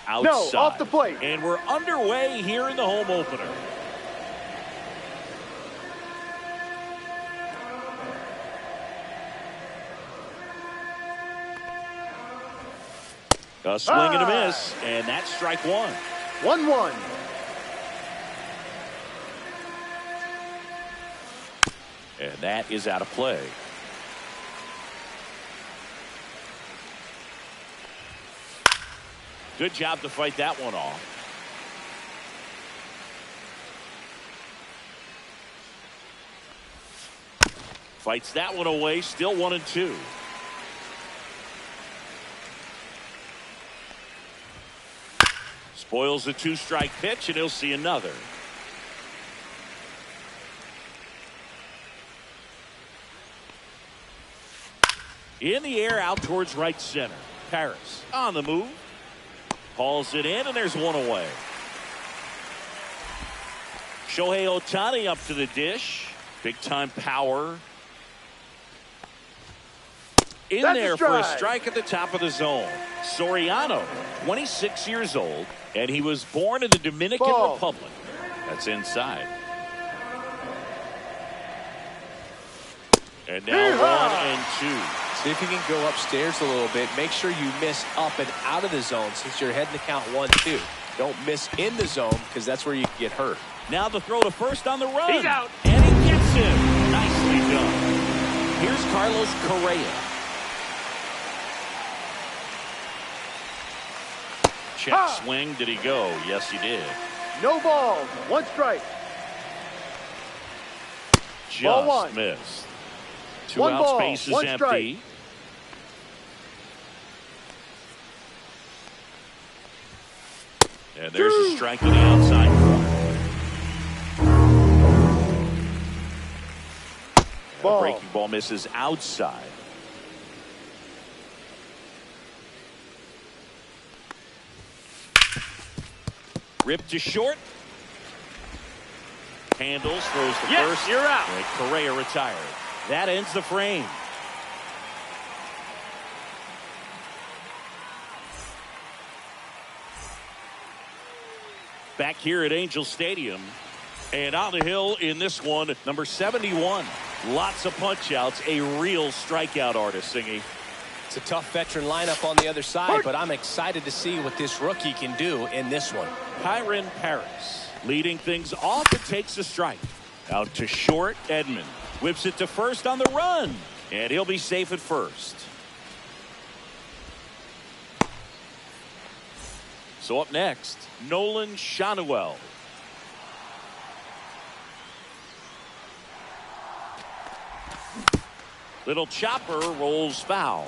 Outside. No, off the plate. And we're underway here in the home opener. A swing and a miss, and that's strike one. 1-1. And that is out of play. Good job to fight that one off. Fights that one away, still 1-2. Spoils the two-strike pitch, and he'll see another. In the air, out towards right center. Paris on the move. Hauls it in, and there's one away. Shohei Ohtani up to the dish. Big-time power. In That's there a for a strike. strike at the top of the zone. Soriano, 26 years old, and he was born in the Dominican Ball. Republic. That's inside. And now Yeehaw. 1-2. See if you can go upstairs a little bit. Make sure you miss up and out of the zone since you're heading to count 1-2. Don't miss in the zone because that's where you can get hurt. Now the throw to first on the run. He's out. And he gets him. Nicely done. Here's Carlos Correa. Check swing. Did he go? Yes, he did. No balls. 1 strike. Ball Just one. missed. 2 1 out, ball, space is 1 empty. strike. And there's a strike to the outside corner. Ball. Breaking ball misses outside. Ripped to short. Handles, throws to Yes, first. you're out. And Correa retired. That ends the frame. Back here at Angel Stadium. And on the hill in this one, number 71. Lots of punch outs. A real strikeout artist, Singy. It's a tough veteran lineup on the other side, but I'm excited to see what this rookie can do in this one. Kyron Paris leading things off and takes a strike. Out to short, Edman. Whips it to first on the run. And he'll be safe at first. So up next, Nolan Schanuel. Little chopper rolls foul.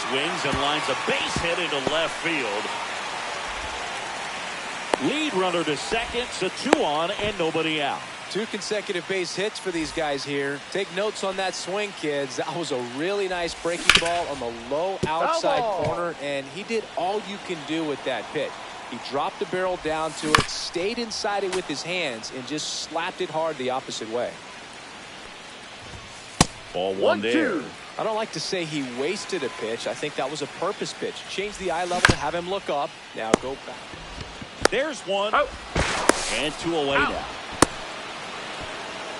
Swings and lines a base hit into left field. Lead runner to second, so 2 on and nobody out. 2 consecutive base hits for these guys here. Take notes on that swing, kids. That was a really nice breaking ball on the low outside corner, and he did all you can do with that pitch. He dropped the barrel down to it, stayed inside it with his hands, and just slapped it hard the opposite way. Ball 1 there. 1-2. I don't like to say he wasted a pitch. I think that was a purpose pitch. Change the eye level to have him look up. Now go back. There's one. Out. And 2 away Out. now.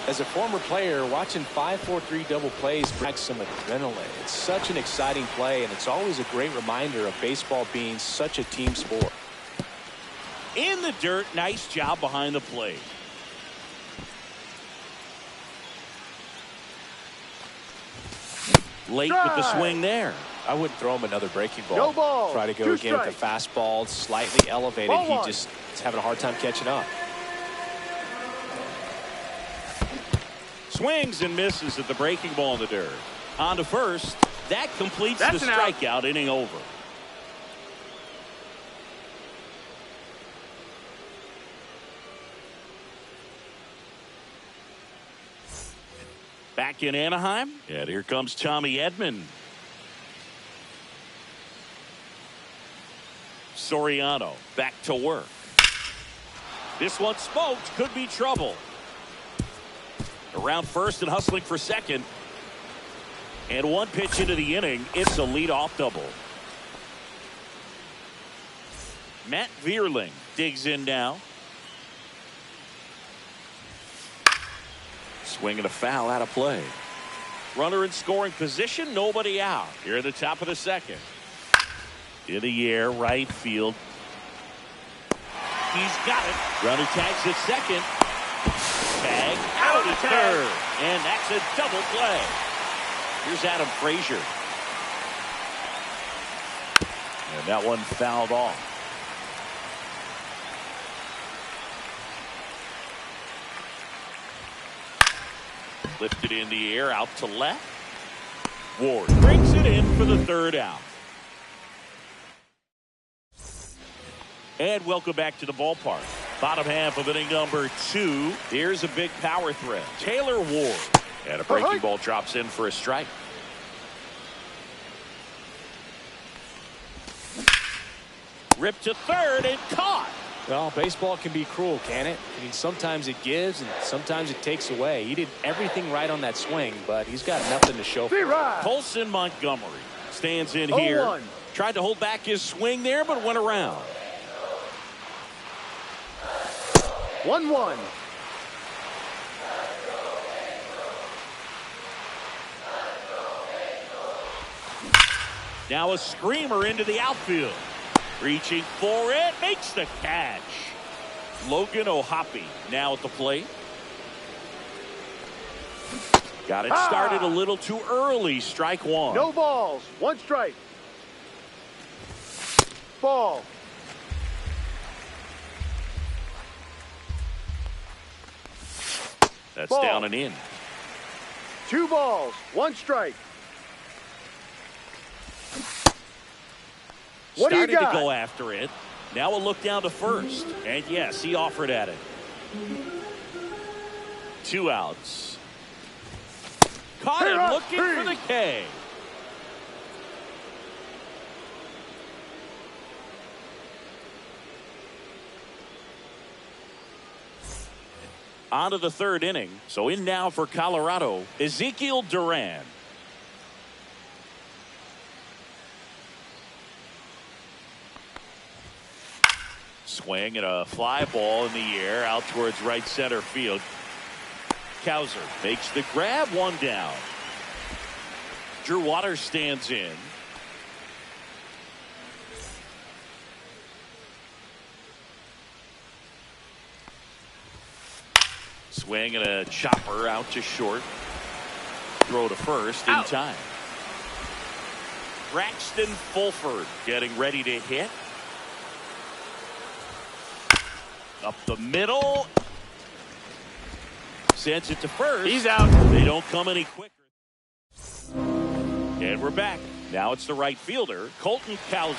As a former player, watching 5-4-3 double plays brings some adrenaline. It's such an exciting play, and it's always a great reminder of baseball being such a team sport. In the dirt, nice job behind the plate. Late with the swing there. I wouldn't throw him another breaking ball. No ball. Try to go 2 again with the fastball, slightly elevated. Ball He 1. just is having a hard time catching up. Swings and misses at the breaking ball in the dirt. On to first. That completes That's the an out. strikeout, inning over. Back in Anaheim, and here comes Tommy Edman. Soriano back to work. This one smoked, could be trouble. Around first and hustling for second. And one pitch into the inning, it's a leadoff double. Matt Vierling digs in now. Swinging a foul out of play. Runner in scoring position, nobody out. Here at the top of the second. In the air, right field. He's got it. Runner tags at second. Tag out at third. And that's a double play. Here's Adam Frazier. And that one fouled off. Lifted in the air, out to left. Ward brings it in for the third out. And welcome back to the ballpark. Bottom half of inning number 2. Here's a big power threat. Taylor Ward. And a breaking ball drops in for a strike. Ripped to third and caught. Well, baseball can be cruel, can it? I mean, sometimes it gives and sometimes it takes away. He did everything right on that swing, but he's got nothing to show for it. Colson Montgomery stands in here. 0-1. Tried to hold back his swing there, but went around. 1-1. Now a screamer into the outfield. Reaching for it, makes the catch. Logan O'Hoppe now at the plate. Got it started a little too early. Strike one. No balls. 1 strike. Ball. That's Ball. down and in. 2 balls. 1 strike. What do you Started got? to go after it. Now a look down to first. And yes, he offered at it. 2 outs. Caught him looking for the K. On to the third inning. So in now for Colorado, Ezekiel Duran. Swing and a fly ball in the air out towards right center field. Cowser makes the grab, 1 down. Drew Waters stands in. Swing and a chopper out to short. Throw to first in time. Braxton Fulford getting ready to hit. Up the middle. Sends it to first. He's out. They don't come any quicker. And we're back. Now it's the right fielder, Colton Cowser.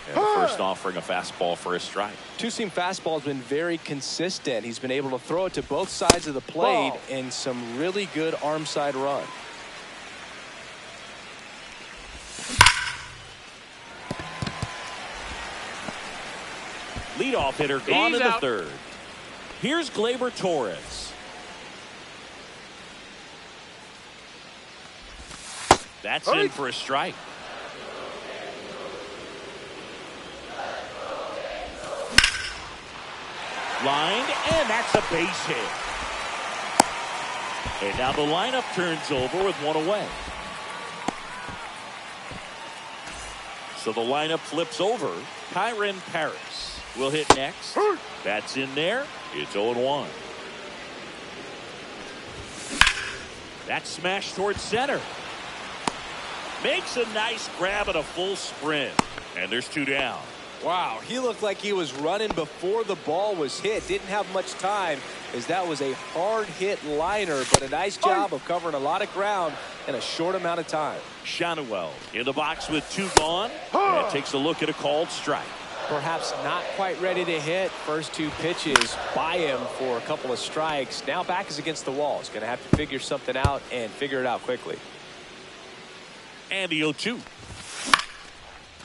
And the first offering a fastball for a strike. Two-seam fastball has been very consistent. He's been able to throw it to both sides of the plate in some really good arm side run. Leadoff hitter gone He's in the out. third. Here's Gleyber Torres. That's in for a strike. Lined, and that's a base hit. And now the lineup turns over with 1 away. So the lineup flips over. Kyren Paris will hit next. That's in there. It's 0-1. That smash towards center. Makes a nice grab at a full sprint. And there's 2 down. Wow, he looked like he was running before the ball was hit. Didn't have much time as that was a hard hit liner, but a nice job of covering a lot of ground in a short amount of time. Shotwell in the box with 2 gone. And takes a look at a called strike. Perhaps not quite ready to hit. First 2 pitches by him for a couple of strikes. Now back is against the wall. He's going to have to figure something out and figure it out quickly. And the 0-2.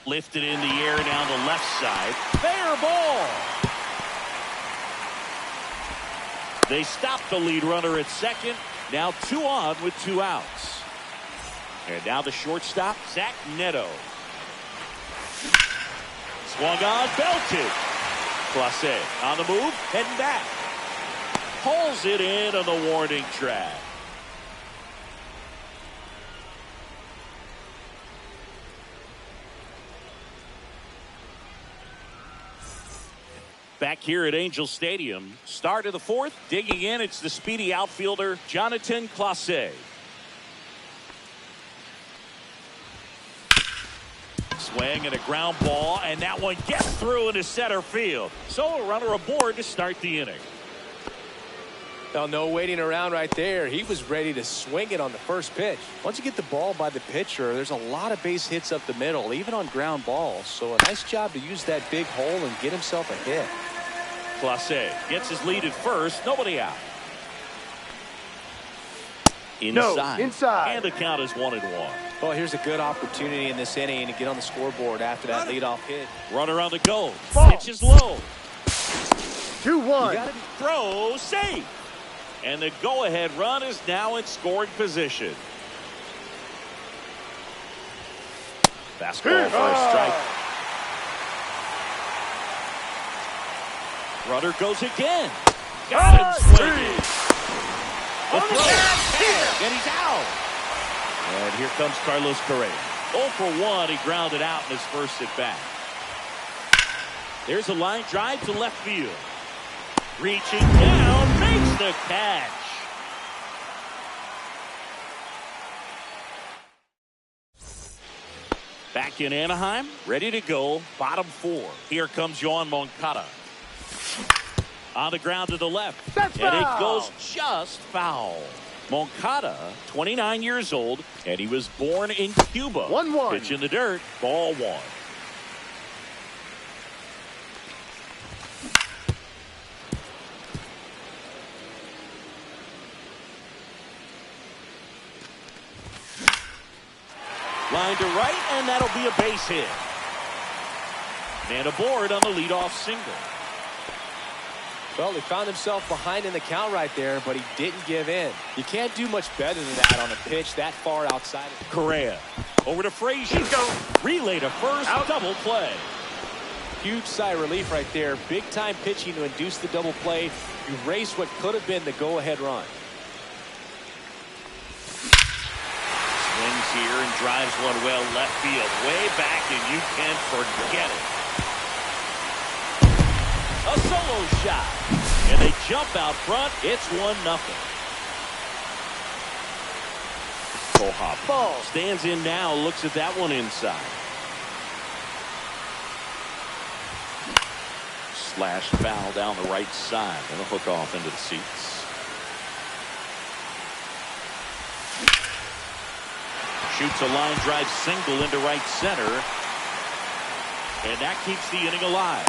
Lifted in the air down the left side. Fair ball. They stop the lead runner at second. Now 2 on with 2 outs. And now the shortstop, Zach Neto. Swung on, belted. Clase on the move, heading back. Pulls it in on the warning track. Back here at Angel Stadium, start of the 4th, digging in, it's the speedy outfielder, Jonathan Clase. Swing and a ground ball, and that one gets through into center field. So a runner aboard to start the inning. Well, no waiting around right there. He was ready to swing it on the first pitch. Once you get the ball by the pitcher, there's a lot of base hits up the middle, even on ground balls. So a nice job to use that big hole and get himself a hit. Clase gets his lead at first, nobody out. Inside. No, inside. And the count is 1-1. Well, here's a good opportunity in this inning to get on the scoreboard after that leadoff hit. Runner on the go. Ball. Pitch is low. 2-1. Throw, safe. And the go-ahead run is now in scoring position. Fastball for a strike. Runner goes again. Got him swinging. The throw, and he's out. And here comes Carlos Correa. 0 for 1. He grounded out in his first at bat. There's a line drive to left field. Reaching down, makes the catch. Back in Anaheim, ready to go. Bottom 4. Here comes Yoan Moncada. On the ground to the left. That's and foul. it goes just foul. Moncada, 29 years old, and he was born in Cuba. 1-1. Pitch in the dirt, ball 1. Line to right, and that'll be a base hit. Man aboard on the leadoff single. Well, he found himself behind in the count right there, but he didn't give in. You can't do much better than that on a pitch that far outside. Correa over to Frazier. Relay to first, Out. double play. Huge sigh of relief right there. Big time pitching to induce the double play. Erase what could have been the go-ahead run. Swings here and drives one well left field. Way back, and you can forget it. A solo shot. And they jump out front. It's 1-0. Cole Hopper Ball. stands in now, looks at that one inside. Slashed foul down the right side. And a hook off into the seats. Shoots a line drive single into right center. And that keeps the inning alive.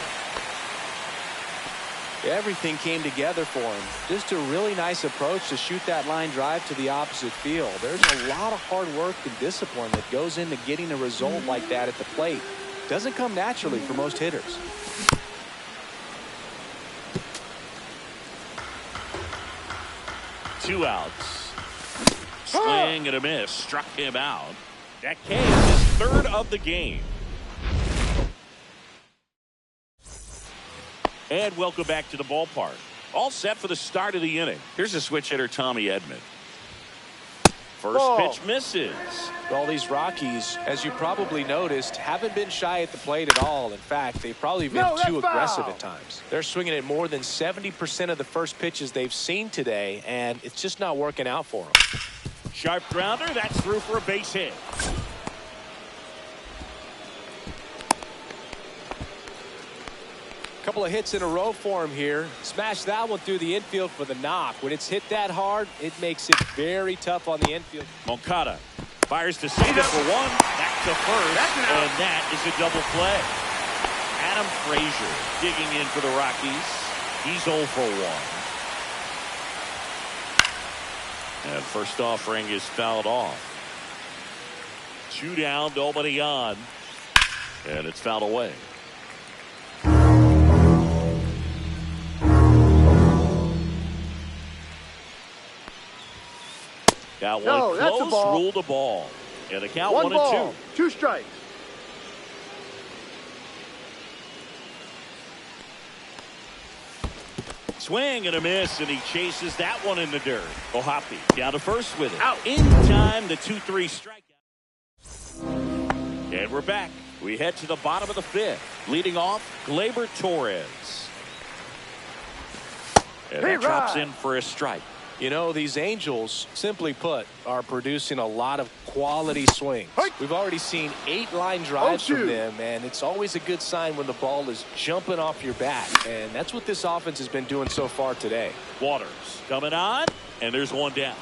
Everything came together for him. Just a really nice approach to shoot that line drive to the opposite field. There's a lot of hard work and discipline that goes into getting a result like that at the plate. Doesn't come naturally for most hitters. Two outs. Swing and a miss. Struck him out. That came his third of the game. And welcome back to the ballpark. All set for the start of the inning. Here's a switch hitter, Tommy Edman. First Ball. pitch misses. Well, these Rockies, as you probably noticed, haven't been shy at the plate at all. In fact, they've probably been too aggressive at times. They're swinging at more than 70% of the first pitches they've seen today, and it's just not working out for them. Sharp grounder. That's through for a base hit. Couple of hits in a row for him here. Smashed that one through the infield for the knock. When it's hit that hard, it makes it very tough on the infield. Moncada fires to second for one. Back to first. And that is a double play. Adam Frazier digging in for the Rockies. He's 0 for 1. And first offering is fouled off. 2 down, nobody on. And it's fouled away. Got one close, ruled a ball. And the count 1-2. 2 strikes. Swing and a miss, and he chases that one in the dirt. O'Hoppe down to first with it. Out. In time, the 2-3 strikeout. And we're back. We head to the bottom of the 5th. Leading off, Gleyber Torres. And that drops in for a strike. You know, these Angels, simply put, are producing a lot of quality swings. We've already seen 8 line drives from them, and it's always a good sign when the ball is jumping off your bat. And that's what this offense has been doing so far today. Waters coming on, and there's one down.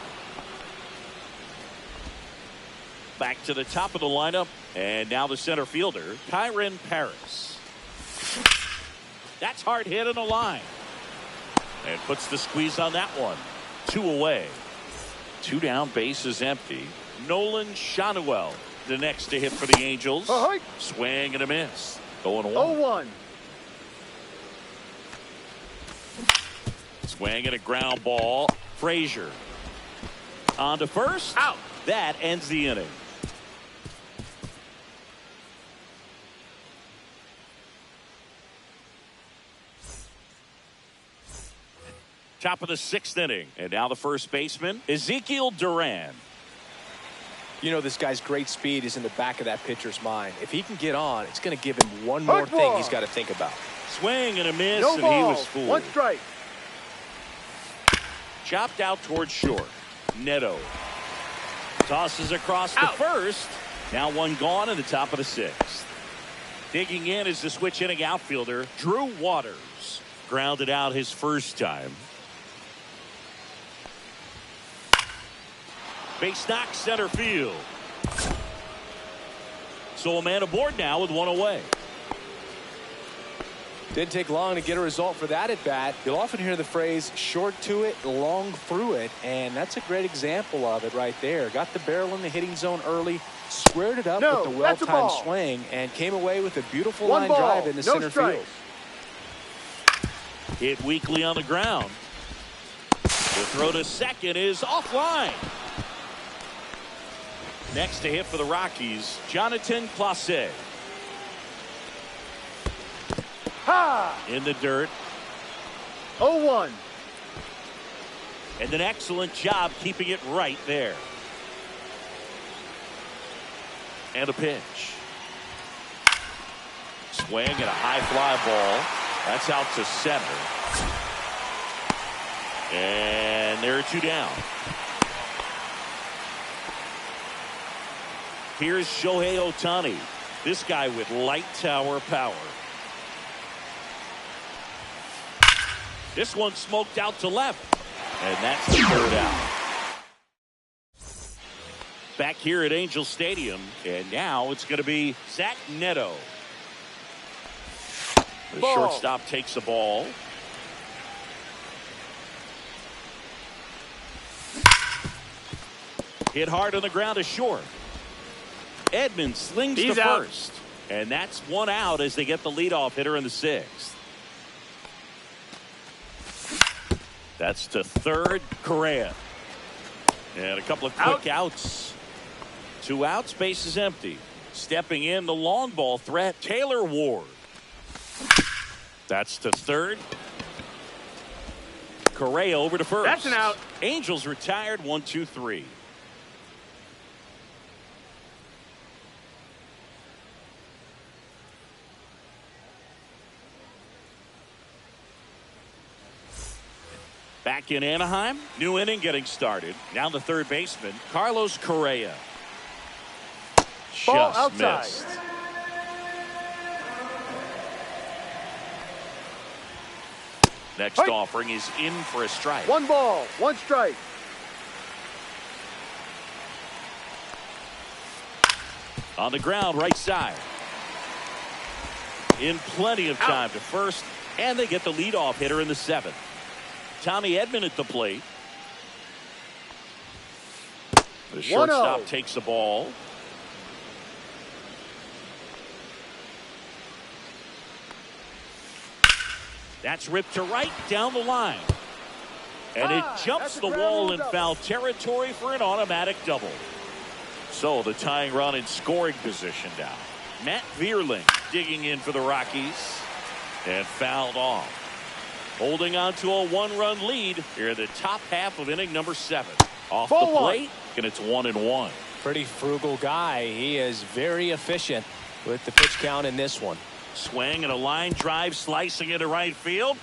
Back to the top of the lineup, and now the center fielder, Kyren Paris. That's hard hit on the line. And puts the squeeze on that one. 2 away. 2 down, base is empty. Nolan Schanuel, the next to hit for the Angels. Swing and a miss. 0-1. Swing and a ground ball. Frazier on to first. Out. That ends the inning. Top of the 6th inning. And now the first baseman, Ezekiel Duran. You know, this guy's great speed is in the back of that pitcher's mind. If he can get on, it's going to give him one more thing he's got to think about. Swing and a miss, and he was fooled. 1 strike. Chopped out towards short. Neto tosses across the first. Now one gone in the top of the 6th. Digging in is the switch inning outfielder, Drew Waters. Grounded out his first time. Base knock center field. So a man aboard now with 1 away. Didn't take long to get a result for that at bat. You'll often hear the phrase short to it, long through it, and that's a great example of it right there. Got the barrel in the hitting zone early, squared it up with the well-timed swing, and came away with a beautiful line drive in the center field. Hit weakly on the ground. The throw to second is offline. Next to hit for the Rockies, Jonathan Clase. In the dirt. 0-1. And an excellent job keeping it right there. And a pitch. Swing and a high fly ball. That's out to center. And there are 2 down. Here's Shohei Ohtani. This guy with light tower power. This one smoked out to left. And that's the 3rd out. Back here at Angel Stadium. And now it's going to be Zach Neto. The shortstop takes the ball. Hit hard on the ground to short. Edman slings to first. And that's 1 out as they get the leadoff hitter in the 6th. That's to third, Correa. And a couple of quick outs. 2 outs, base is empty. Stepping in, the long ball threat, Taylor Ward. That's to third. Correa over to first. That's an out. Angels retired 1-2-3. Back in Anaheim, new inning getting started. Now the third baseman, Carlos Correa. Ball Just outside. missed. Next offering is in for a strike. 1 ball, 1 strike. On the ground, right side. In plenty of time to first, and they get the leadoff hitter in the 7th. Tommy Edman at the plate. The shortstop takes the ball. That's ripped to right down the line. And it jumps the wall in foul territory for an automatic double. So the tying run in scoring position now. Matt Vierling digging in for the Rockies and fouled off. Holding on to a 1-run lead here in the top half of inning number 7. Off the plate, and it's 1-1. Pretty frugal guy. He is very efficient with the pitch count in this one. Swing and a line drive slicing into right field.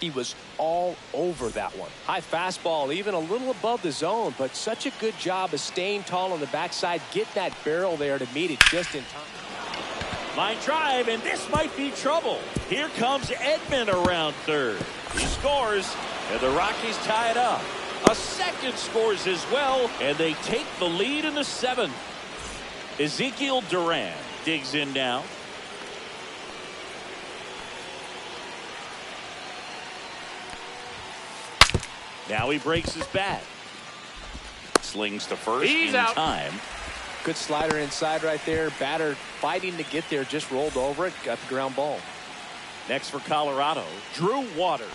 He was all over that one. High fastball, even a little above the zone, but such a good job of staying tall on the backside, get that barrel there to meet it just in time. Line drive, and this might be trouble. Here comes Edman around third. He scores, and the Rockies tie it up. A second scores as well, and they take the lead in the 7th. Ezekiel Duran digs in now. Now he breaks his bat. Slings to first. He's in time. Good slider inside right there. Batter fighting to get there, just rolled over it, got the ground ball. Next for Colorado, Drew Waters.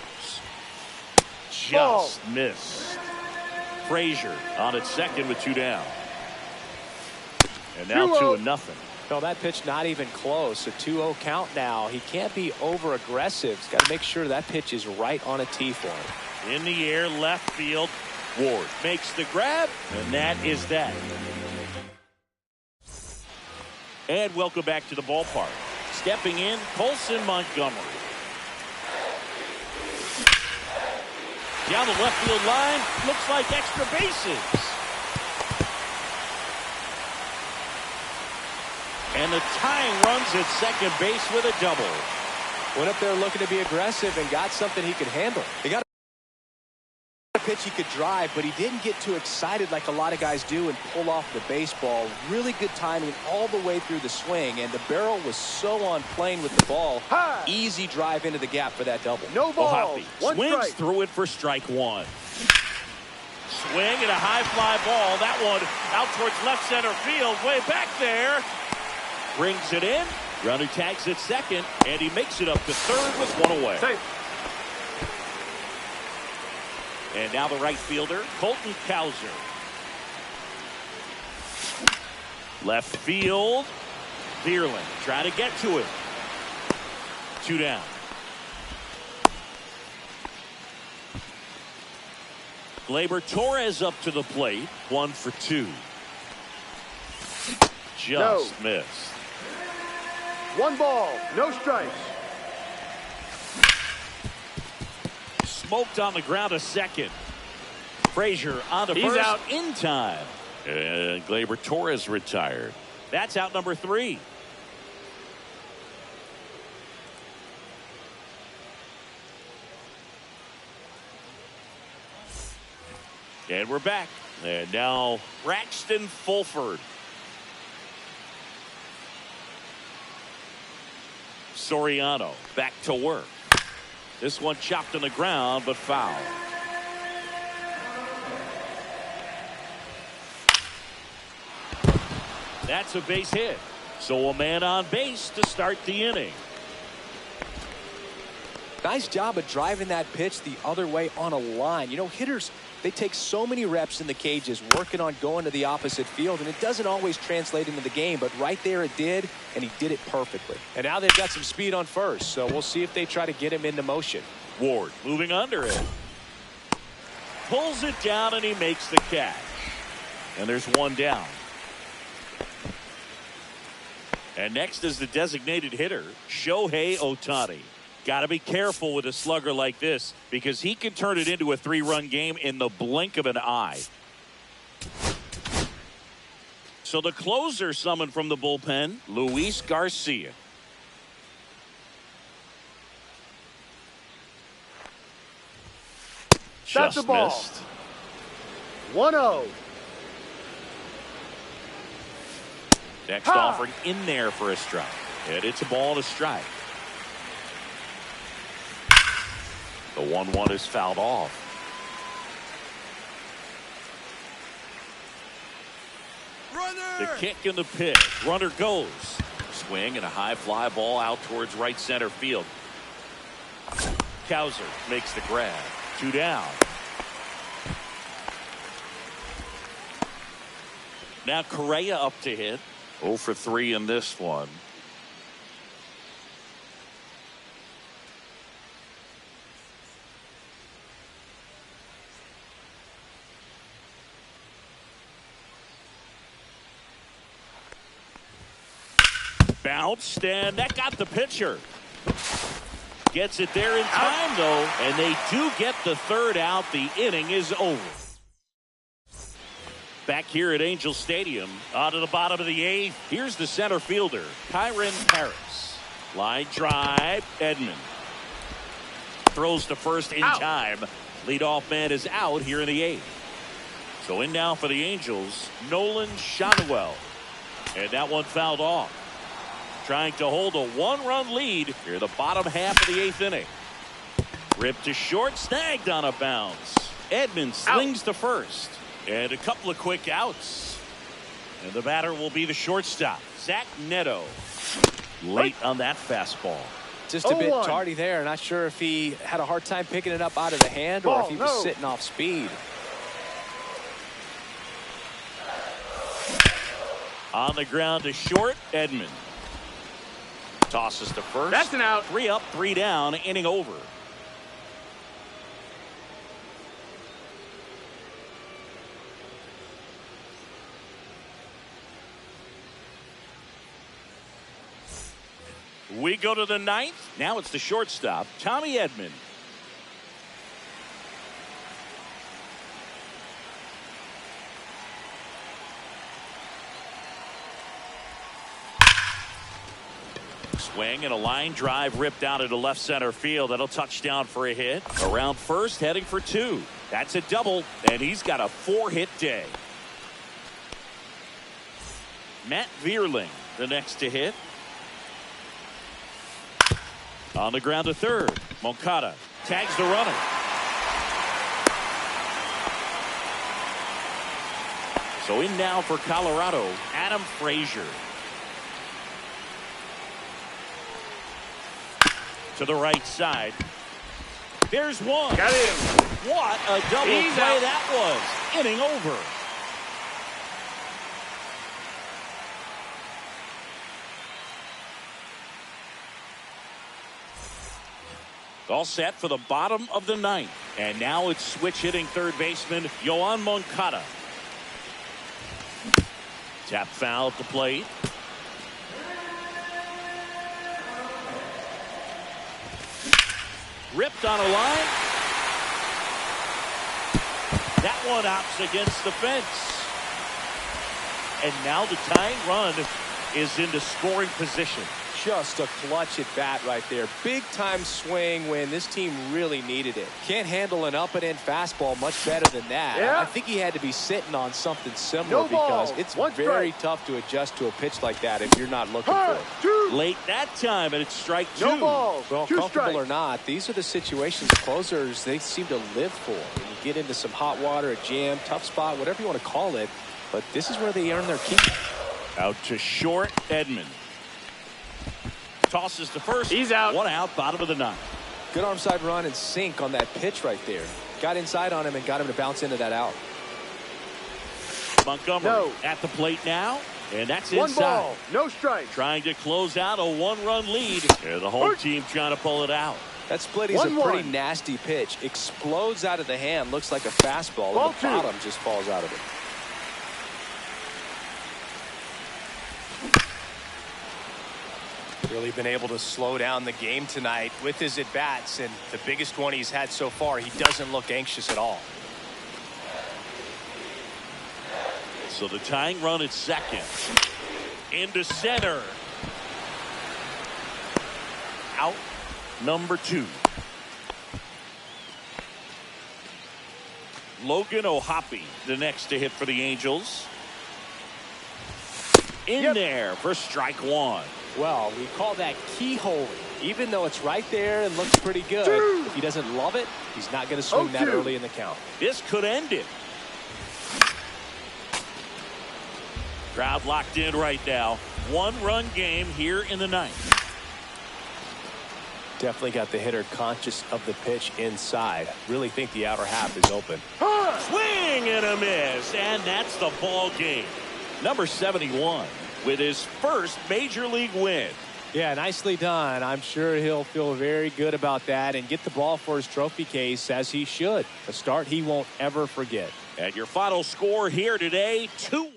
Just missed. Frazier on at second with 2 down. And now 2-0. No, that pitch not even close. A 2-0 count now. He can't be over aggressive. He's got to make sure that pitch is right on a tee for him. In the air, left field. Ward makes the grab, and that is that. And welcome back to the ballpark. Stepping in, Colson Montgomery. Down the left field line, looks like extra bases. And the tying runs at second base with a double. Went up there looking to be aggressive and got something he could handle. He got a pitch he could drive, but he didn't get too excited like a lot of guys do and pull off the baseball. Really good timing all the way through the swing, and the barrel was so on plane with the ball. Easy drive into the gap for that double. No ball. One swings strike. Through it for strike 1. Swing and a high fly ball. That one out towards left center field. Way back there. Brings it in. Runner tags at second, and he makes it up to third with 1 away. Safe. And now the right fielder, Colton Cowser. Left field. Vierling trying to get to it. 2 down. Gleyber Torres up to the plate. 1 for 2. Just missed. 1 ball, no strikes. Smoked on the ground a second. Frazier on to first. Out in time. And Gleyber Torres retired. That's out number 3. And we're back. And now Braxton Fulford. Soriano back to work. This one chopped on the ground, but foul. That's a base hit. So a man on base to start the inning. Nice job of driving that pitch the other way on a line. You know, hitters, they take so many reps in the cages working on going to the opposite field, and it doesn't always translate into the game, but right there it did, and he did it perfectly. And now they've got some speed on first, so we'll see if they try to get him into motion. Ward moving under it. Pulls it down, and he makes the catch. And there's 1 down. And next is the designated hitter, Shohei Ohtani. Got to be careful with a slugger like this because he can turn it into a 3-run game in the blink of an eye. So the closer summoned from the bullpen, Luis Garcia. That's the ball. Missed. 1-0. Next offering in there for a strike. And it's a ball to strike. The 1-1 is fouled off. Runner! The kick and the pitch. Runner goes. Swing and a high fly ball out towards right center field. Cowser makes the grab. 2 down. Now Correa up to hit. 0 for 3 in this one. Bounced, and that got the pitcher. Gets it there in time, though, and they do get the third out. The inning is over. Back here at Angel Stadium, out of the bottom of the 8th, here's the center fielder, Kyren Paris. Line drive, Edman. Throws to first in time. Leadoff man is out here in the 8th. So in now for the Angels, Nolan Schanuel. And that one fouled off. Trying to hold a 1-run lead here in the bottom half of the 8th inning. Ripped to short, snagged on a bounce. Edman slings to first. And a couple of quick outs. And the batter will be the shortstop, Zach Neto. Late on that fastball. Just a bit tardy there. Not sure if he had a hard time picking it up out of the hand or if he was sitting off speed. On the ground to short, Edman. Tosses to first. That's an out. 3 up, 3 down, inning over. We go to the 9th. Now it's the shortstop, Tommy Edman. Swing and a line drive ripped out into left center field. That'll touch down for a hit. Around first, heading for 2. That's a double, and he's got a 4-hit day. Matt Vierling, the next to hit. On the ground to third. Moncada tags the runner. So in now for Colorado, Adam Frazier. To the right side. There's one. Got him. What a double He's play out. that was. Inning over. All set for the bottom of the 9th. And now it's switch hitting third baseman Yoan Moncada. Tap foul at the plate. Ripped on a line. That one opts against the fence. And now the tying run is into scoring position. Just a clutch at bat right there. Big time swing when this team really needed it. Can't handle an up and in fastball much better than that. Yeah. I think he had to be sitting on something similar because it's very tough to adjust to a pitch like that if you're not looking for it. Late that time, and it's strike 2. No balls. Well, 2 comfortable strikes. or not, these are the situations closers they seem to live for. When you get into some hot water, a jam, tough spot, whatever you want to call it, but this is where they earn their keep. Out to short, Edman. Tosses to first. He's out. 1 out, bottom of the 9th. Good arm side run and sink on that pitch right there. Got inside on him and got him to bounce into that out. Montgomery at the plate now, and that's 1 inside. ball, no strike. Trying to close out a 1-run lead. Here, the home team trying to pull it out. That split is a pretty nasty pitch. Explodes out of the hand. Looks like a fastball. Ball And the bottom just falls out of it. Really been able to slow down the game tonight with his at-bats, and the biggest one he's had so far, he doesn't look anxious at all. So the tying run at second. Into center. Out number 2. Logan O'Hoppe, the next to hit for the Angels. In there for strike 1. Well, we call that keyhole. Even though it's right there and looks pretty good, if he doesn't love it, he's not going to swing that early in the count. This could end it. Crowd locked in right now. 1-run game here in the 9th. Definitely got the hitter conscious of the pitch inside. Really think the outer half is open. Swing and a miss, and that's the ball game. Number 71 with his first major league win. Yeah, nicely done. I'm sure he'll feel very good about that and get the ball for his trophy case, as he should. A start he won't ever forget. And your final score here today, 2-1.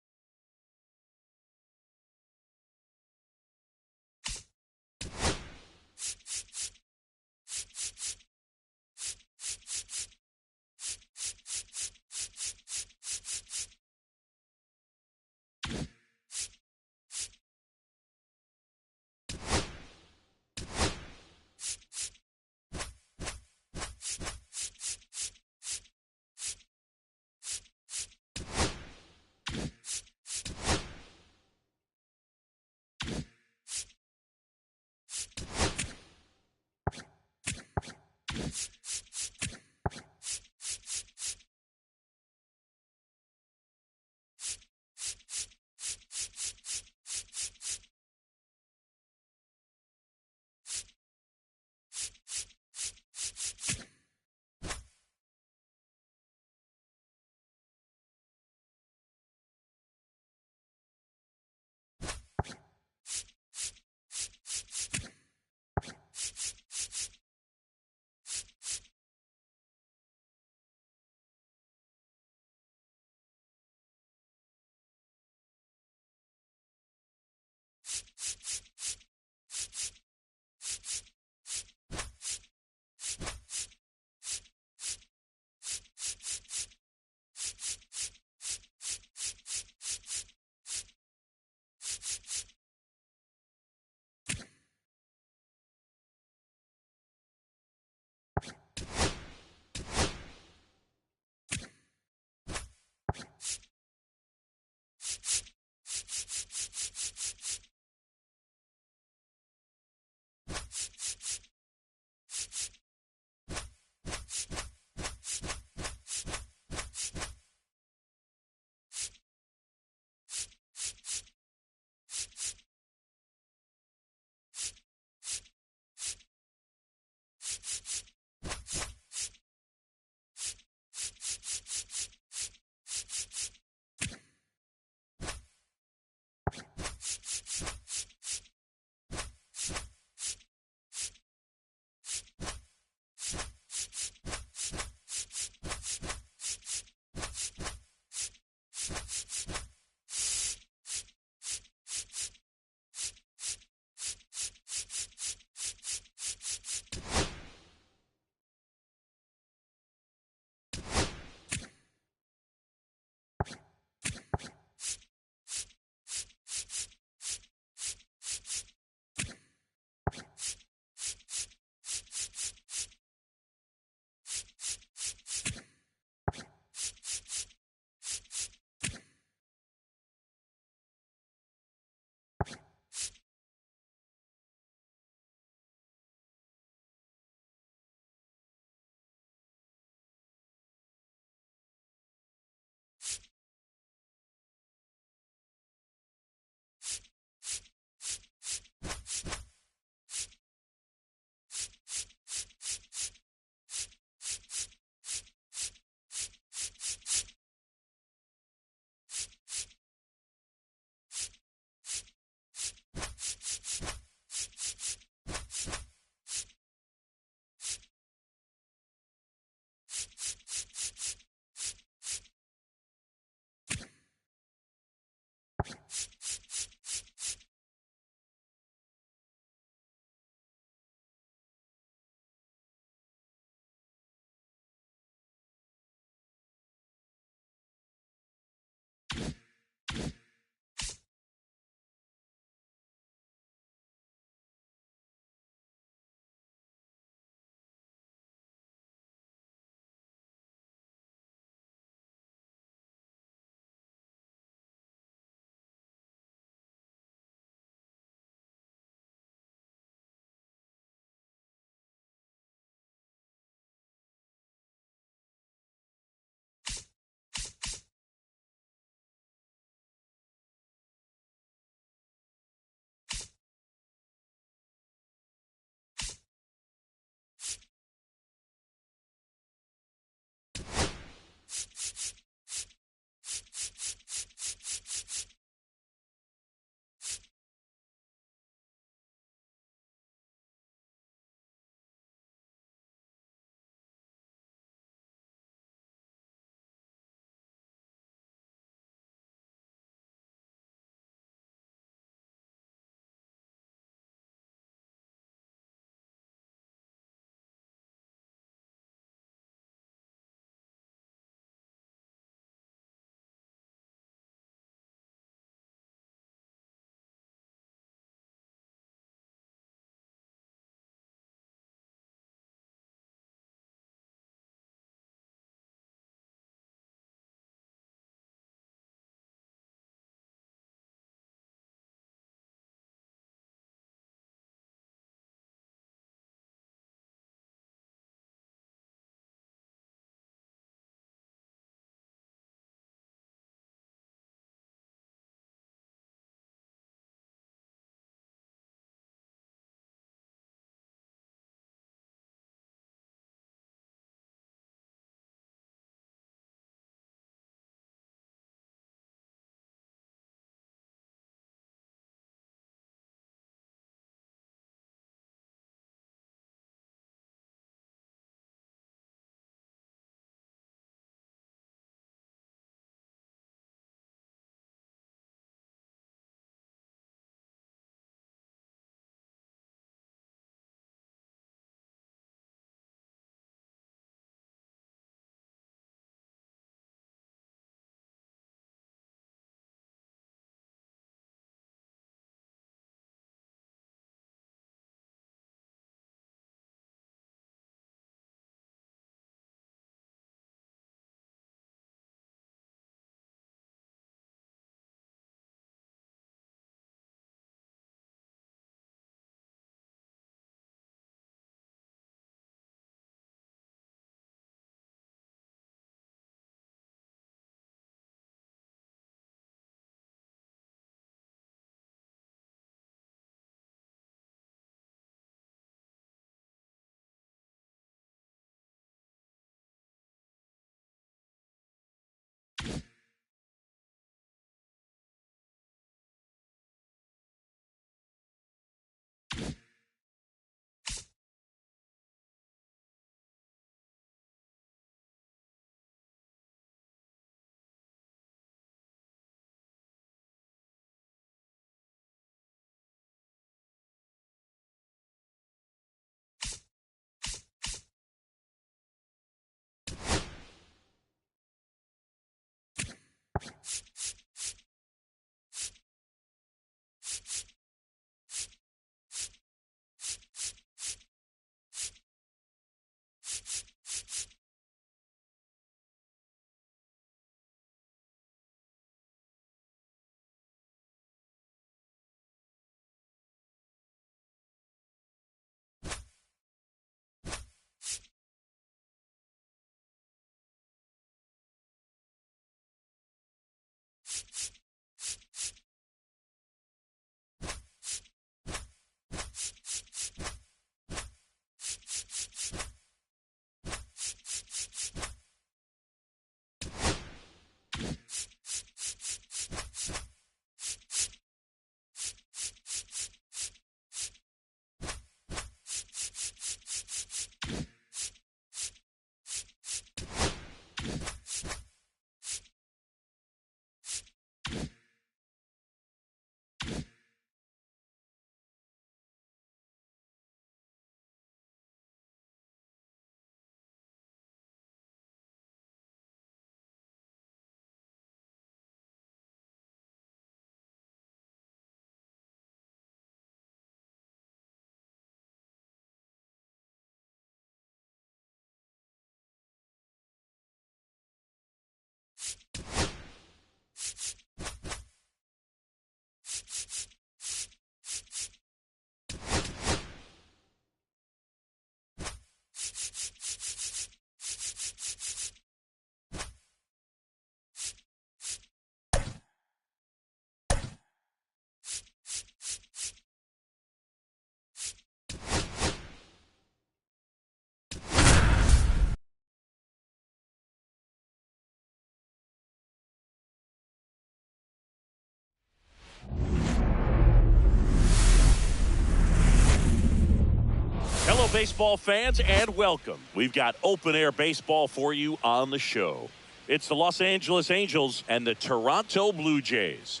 Hello, baseball fans, and welcome. We've got open-air baseball for you on the show. It's the Los Angeles Angels and the Toronto Blue Jays.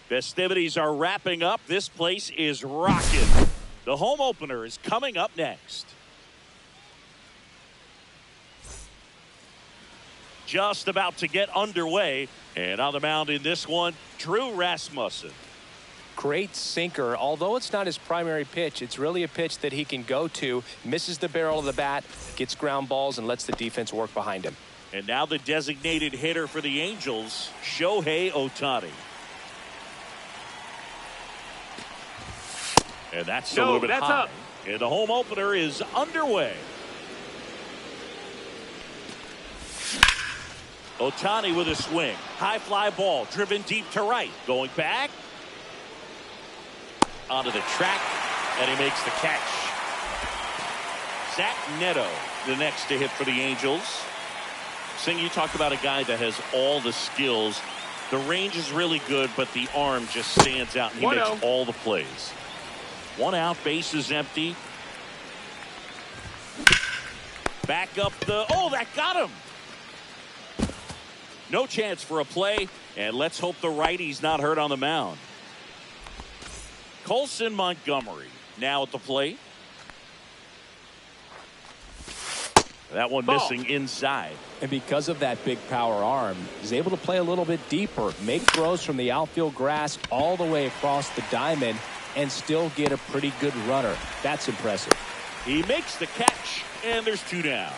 Festivities are wrapping up. This place is rocking. The home opener is coming up next. Just about to get underway. And on the mound in this one, Drew Rasmussen. Great sinker. Although it's not his primary pitch, it's really a pitch that he can go to, misses the barrel of the bat, gets ground balls, and lets the defense work behind him. And now the designated hitter for the Angels, Shohei Ohtani. And that's a little bit high. Up. And the home opener is underway. Ohtani with a swing. High fly ball driven deep to right. Going back. Onto the track. And he makes the catch. Zach Neto, the next to hit for the Angels. Singh, you talked about a guy that has all the skills. The range is really good, but the arm just stands out, and he makes all the plays. 1 out, base is empty. Back up the... Oh, that got him! No chance for a play, and let's hope the righty's not hurt on the mound. Colson Montgomery now at the plate. That one missing inside. And because of that big power arm, he's able to play a little bit deeper, make throws from the outfield grass all the way across the diamond, and still get a pretty good runner. That's impressive. He makes the catch, and there's 2 down.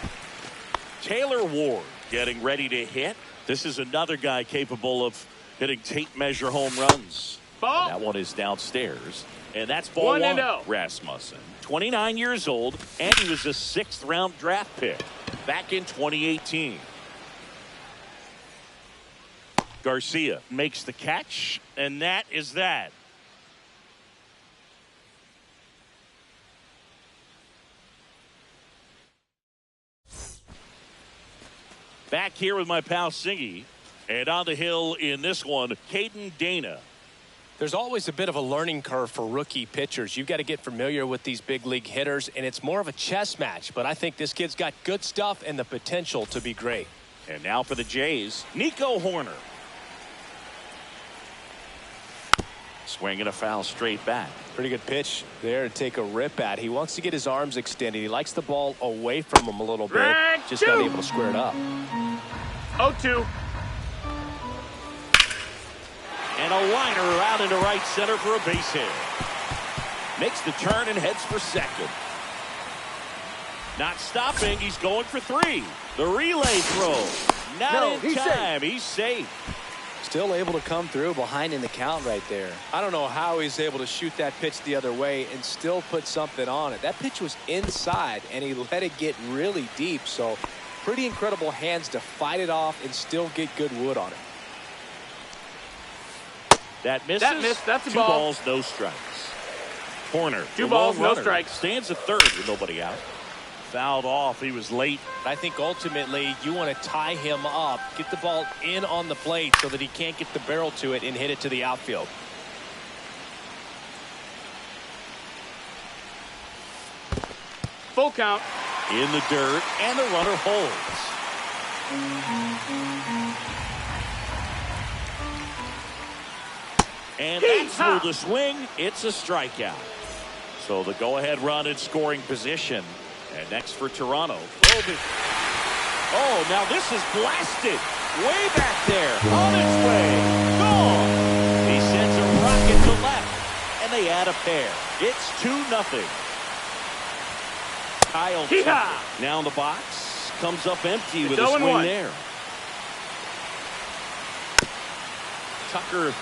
Taylor Ward getting ready to hit. This is another guy capable of hitting tape measure home runs. That one is downstairs. And that's ball 1. Rasmussen, 29 years old, and he was a 6th round draft pick back in 2018. Garcia makes the catch, and that is that. Back here with my pal Singy, and on the hill in this one, Caden Dana. There's always a bit of a learning curve for rookie pitchers. You've got to get familiar with these big league hitters, and it's more of a chess match. But I think this kid's got good stuff and the potential to be great. And now for the Jays, Nico Hoerner. Swinging a foul straight back. Pretty good pitch there to take a rip at. He wants to get his arms extended. He likes the ball away from him a little bit. Just not able to square it up. 0-2. And a liner out into right center for a base hit. Makes the turn and heads for second. Not stopping. He's going for 3. The relay throw. Not in time. He's safe. Still able to come through behind in the count right there. I don't know how he's able to shoot that pitch the other way and still put something on it. That pitch was inside, and he let it get really deep. So pretty incredible hands to fight it off and still get good wood on it. That misses. That missed. That's a 2 ball. balls, no strikes. Corner. 2 balls, no runner strikes. Stands at third with nobody out. Fouled off. He was late. I think ultimately you want to tie him up, get the ball in on the plate so that he can't get the barrel to it and hit it to the outfield. Full count. In the dirt, and the runner holds. And that's through the swing. It's a strikeout. So the go-ahead run in scoring position. And next for Toronto. Oh, now this is blasted. Way back there. On its way. Gone. He sends a rocket to left. And they add a pair. It's 2-0. Kyle Tucker now in the box. Comes up empty with a swing there. Tucker,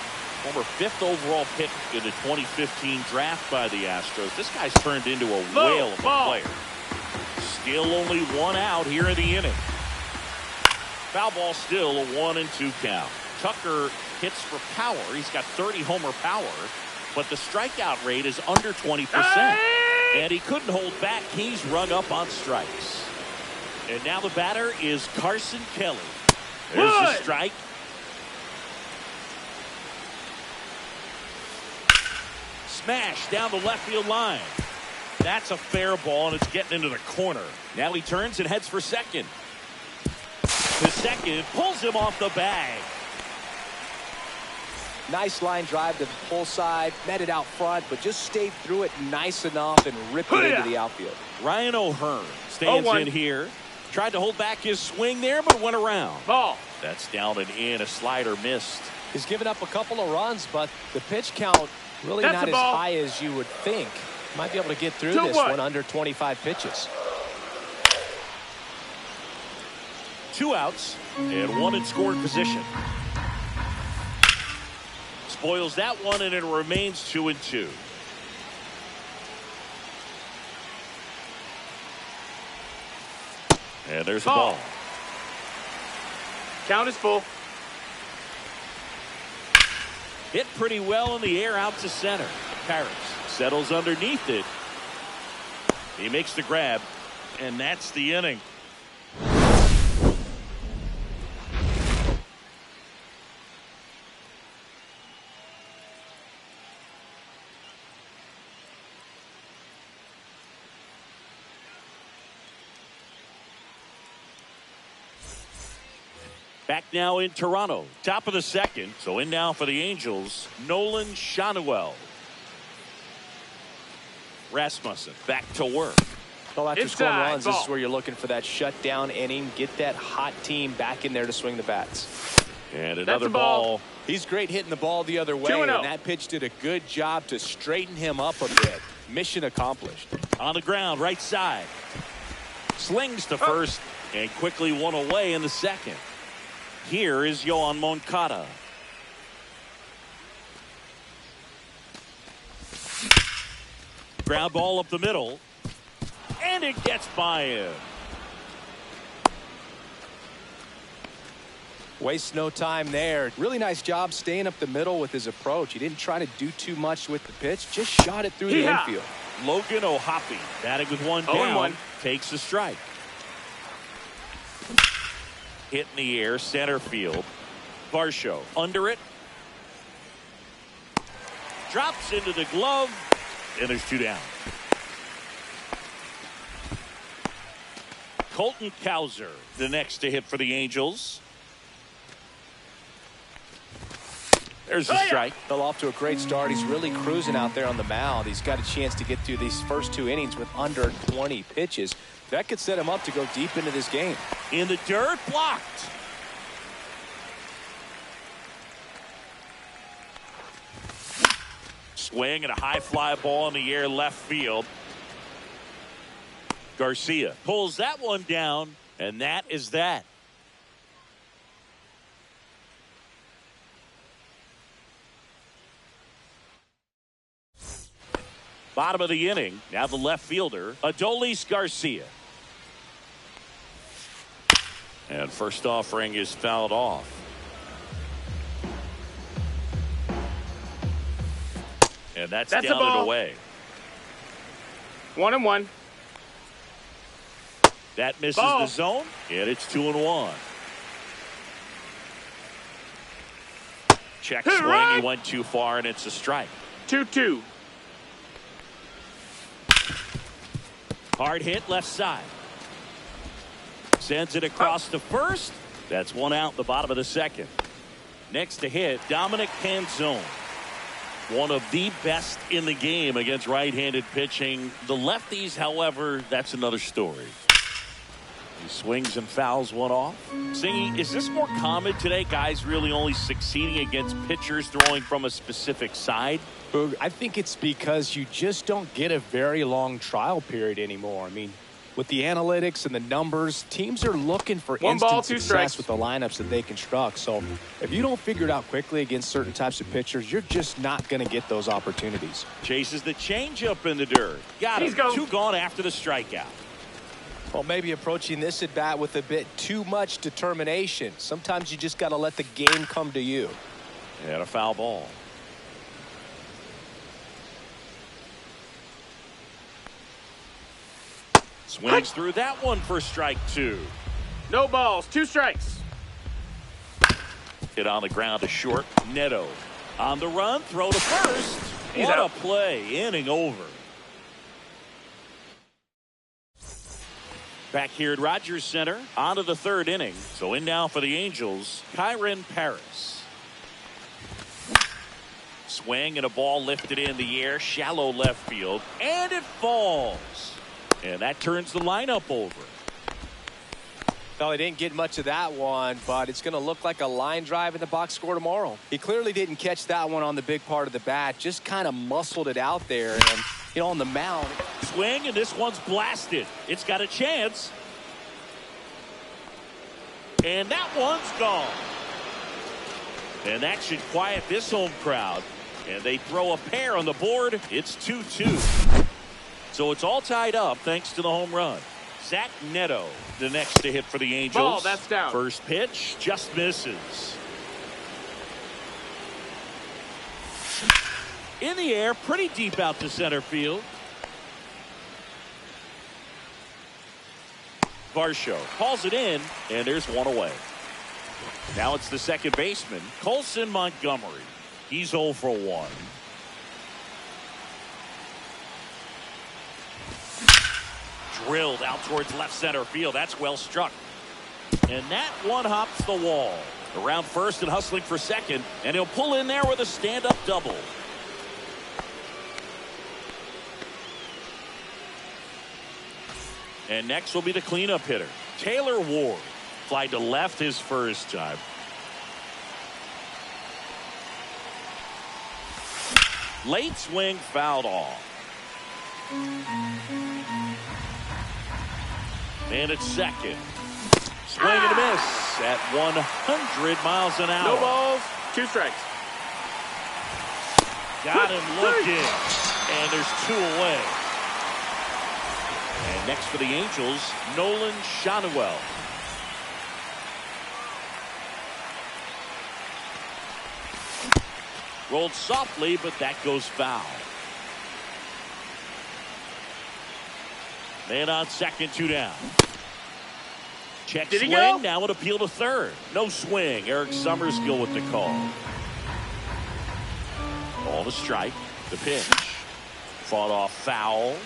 former 5th overall pick in the 2015 draft by the Astros. This guy's turned into a whale of a player. Still only 1 out here in the inning. Foul ball, still a 1-2 count. Tucker hits for power. He's got 30 homer power, but the strikeout rate is under 20%. And he couldn't hold back. He's rung up on strikes. And now the batter is Carson Kelly. There's the strike. Smash down the left field line. That's a fair ball, and it's getting into the corner. Now he turns and heads for second. The second pulls him off the bag. Nice line drive to the pull side, met it out front, but just stayed through it nice enough and ripped it into the outfield. Ryan O'Hearn stands in here. Tried to hold back his swing there, but went around. Ball. That's down and in. A slider missed. He's given up a couple of runs, but the pitch count really not as high as you would think. Might be able to get through this one under 25 pitches. 2 outs and 1 in scoring position. Spoils that one, and it remains 2-2. And there's the ball. Count is full. Hit pretty well in the air out to center. Paris settles underneath it. He makes the grab, and that's the inning. Back now in Toronto. Top of the second. So in now for the Angels, Nolan Schanuel. Rasmussen back to work. Well, after scoring runs, this is where you're looking for that shutdown inning. Get that hot team back in there to swing the bats. And another ball. He's great hitting the ball the other way, and that pitch did a good job to straighten him up a bit. Mission accomplished. On the ground, right side. Slings to first and quickly one away in the second. Here is Yoan Moncada. Ground ball up the middle. And it gets by him. Wastes no time there. Really nice job staying up the middle with his approach. He didn't try to do too much with the pitch. Just shot it through the infield. Logan O'Hoppe batting with one down. Takes a strike. Hit in the air, center field. Varsho under it. Drops into the glove. And there's 2 down. Colton Cowser, the next to hit for the Angels. There's the strike. Fell off to a great start. He's really cruising out there on the mound. He's got a chance to get through these first 2 innings with under 20 pitches. That could set him up to go deep into this game. In the dirt, blocked. Swing and a high fly ball in the air left field. Garcia pulls that one down, and that is that. Bottom of the inning. Now the left fielder, Adolis Garcia. And first offering is fouled off. And that's down and away. 1-1. That misses the zone, and it's 2-1. Check swing. He went too far, and it's a strike. 2-2. Hard hit left side. Sends it across to first. That's one out in the bottom of the second. Next to hit, Dominic Canzone. One of the best in the game against right-handed pitching. The lefties, however, that's another story. He swings and fouls one off. Singy, is this more common today? Guys really only succeeding against pitchers throwing from a specific side? I think it's because you just don't get a very long trial period anymore. I mean, with the analytics and the numbers, teams are looking for instant success with the lineups that they construct. So if you don't figure it out quickly against certain types of pitchers, you're just not going to get those opportunities. Chases the changeup in the dirt. Got him. Two gone after the strikeout. Well, maybe approaching this at bat with a bit too much determination. Sometimes you just got to let the game come to you. And a foul ball. Swings through that one for strike two. No balls, 2 strikes. Hit on the ground to short. Neto on the run, throw to first. What a play, inning over. Back here at Rogers Center, on to the third inning. So in now for the Angels, Kyren Paris. Swing and a ball lifted in the air, shallow left field, and it falls. And that turns the lineup over. Well, he didn't get much of that one, but it's going to look like a line drive in the box score tomorrow. He clearly didn't catch that one on the big part of the bat, just kind of muscled it out there. And, you know, on the mound. Swing, and this one's blasted. It's got a chance. And that one's gone. And that should quiet this home crowd. And they throw a pair on the board. It's 2-2. So it's all tied up thanks to the home run. Zach Neto, the next to hit for the Angels. Ball, that's down. First pitch, just misses. In the air, pretty deep out to center field. Varsho hauls it in, and there's one away. Now it's the second baseman, Colson Montgomery. He's 0 for 1. Drilled out towards left center field. That's well struck. And that one hops the wall. Around first and hustling for second. And he'll pull in there with a stand-up double. And next will be the cleanup hitter, Taylor Ward. Fly to left his first time. Late swing fouled off. And it's second. Swing and a miss at 100 miles an hour. No balls, 2 strikes. Got him looking. And there's 2 away. And next for the Angels, Nolan Schanuel. Rolled softly, but that goes foul. Man on second, 2 down. Check swing, now an appeal to third. No swing. Eric Summerskill with the call. Ball to strike. The pitch. Fought off foul.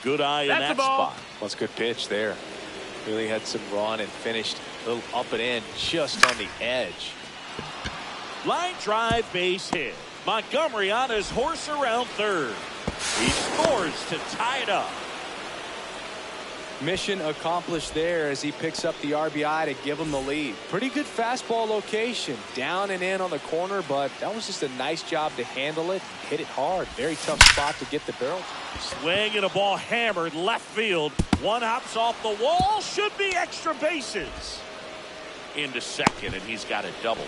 Good eye in that spot. Well, it's a good pitch there. Really had some run and finished a little up and in, just on the edge. Line drive, base hit. Montgomery on his horse around third. He scores to tie it up. Mission accomplished there as he picks up the RBI to give him the lead. Pretty good fastball location. Down and in on the corner, but that was just a nice job to handle it. Hit it hard. Very tough spot to get the barrel. Swing and a ball hammered left field. One hops off the wall. Should be extra bases. Into second, and he's got a double.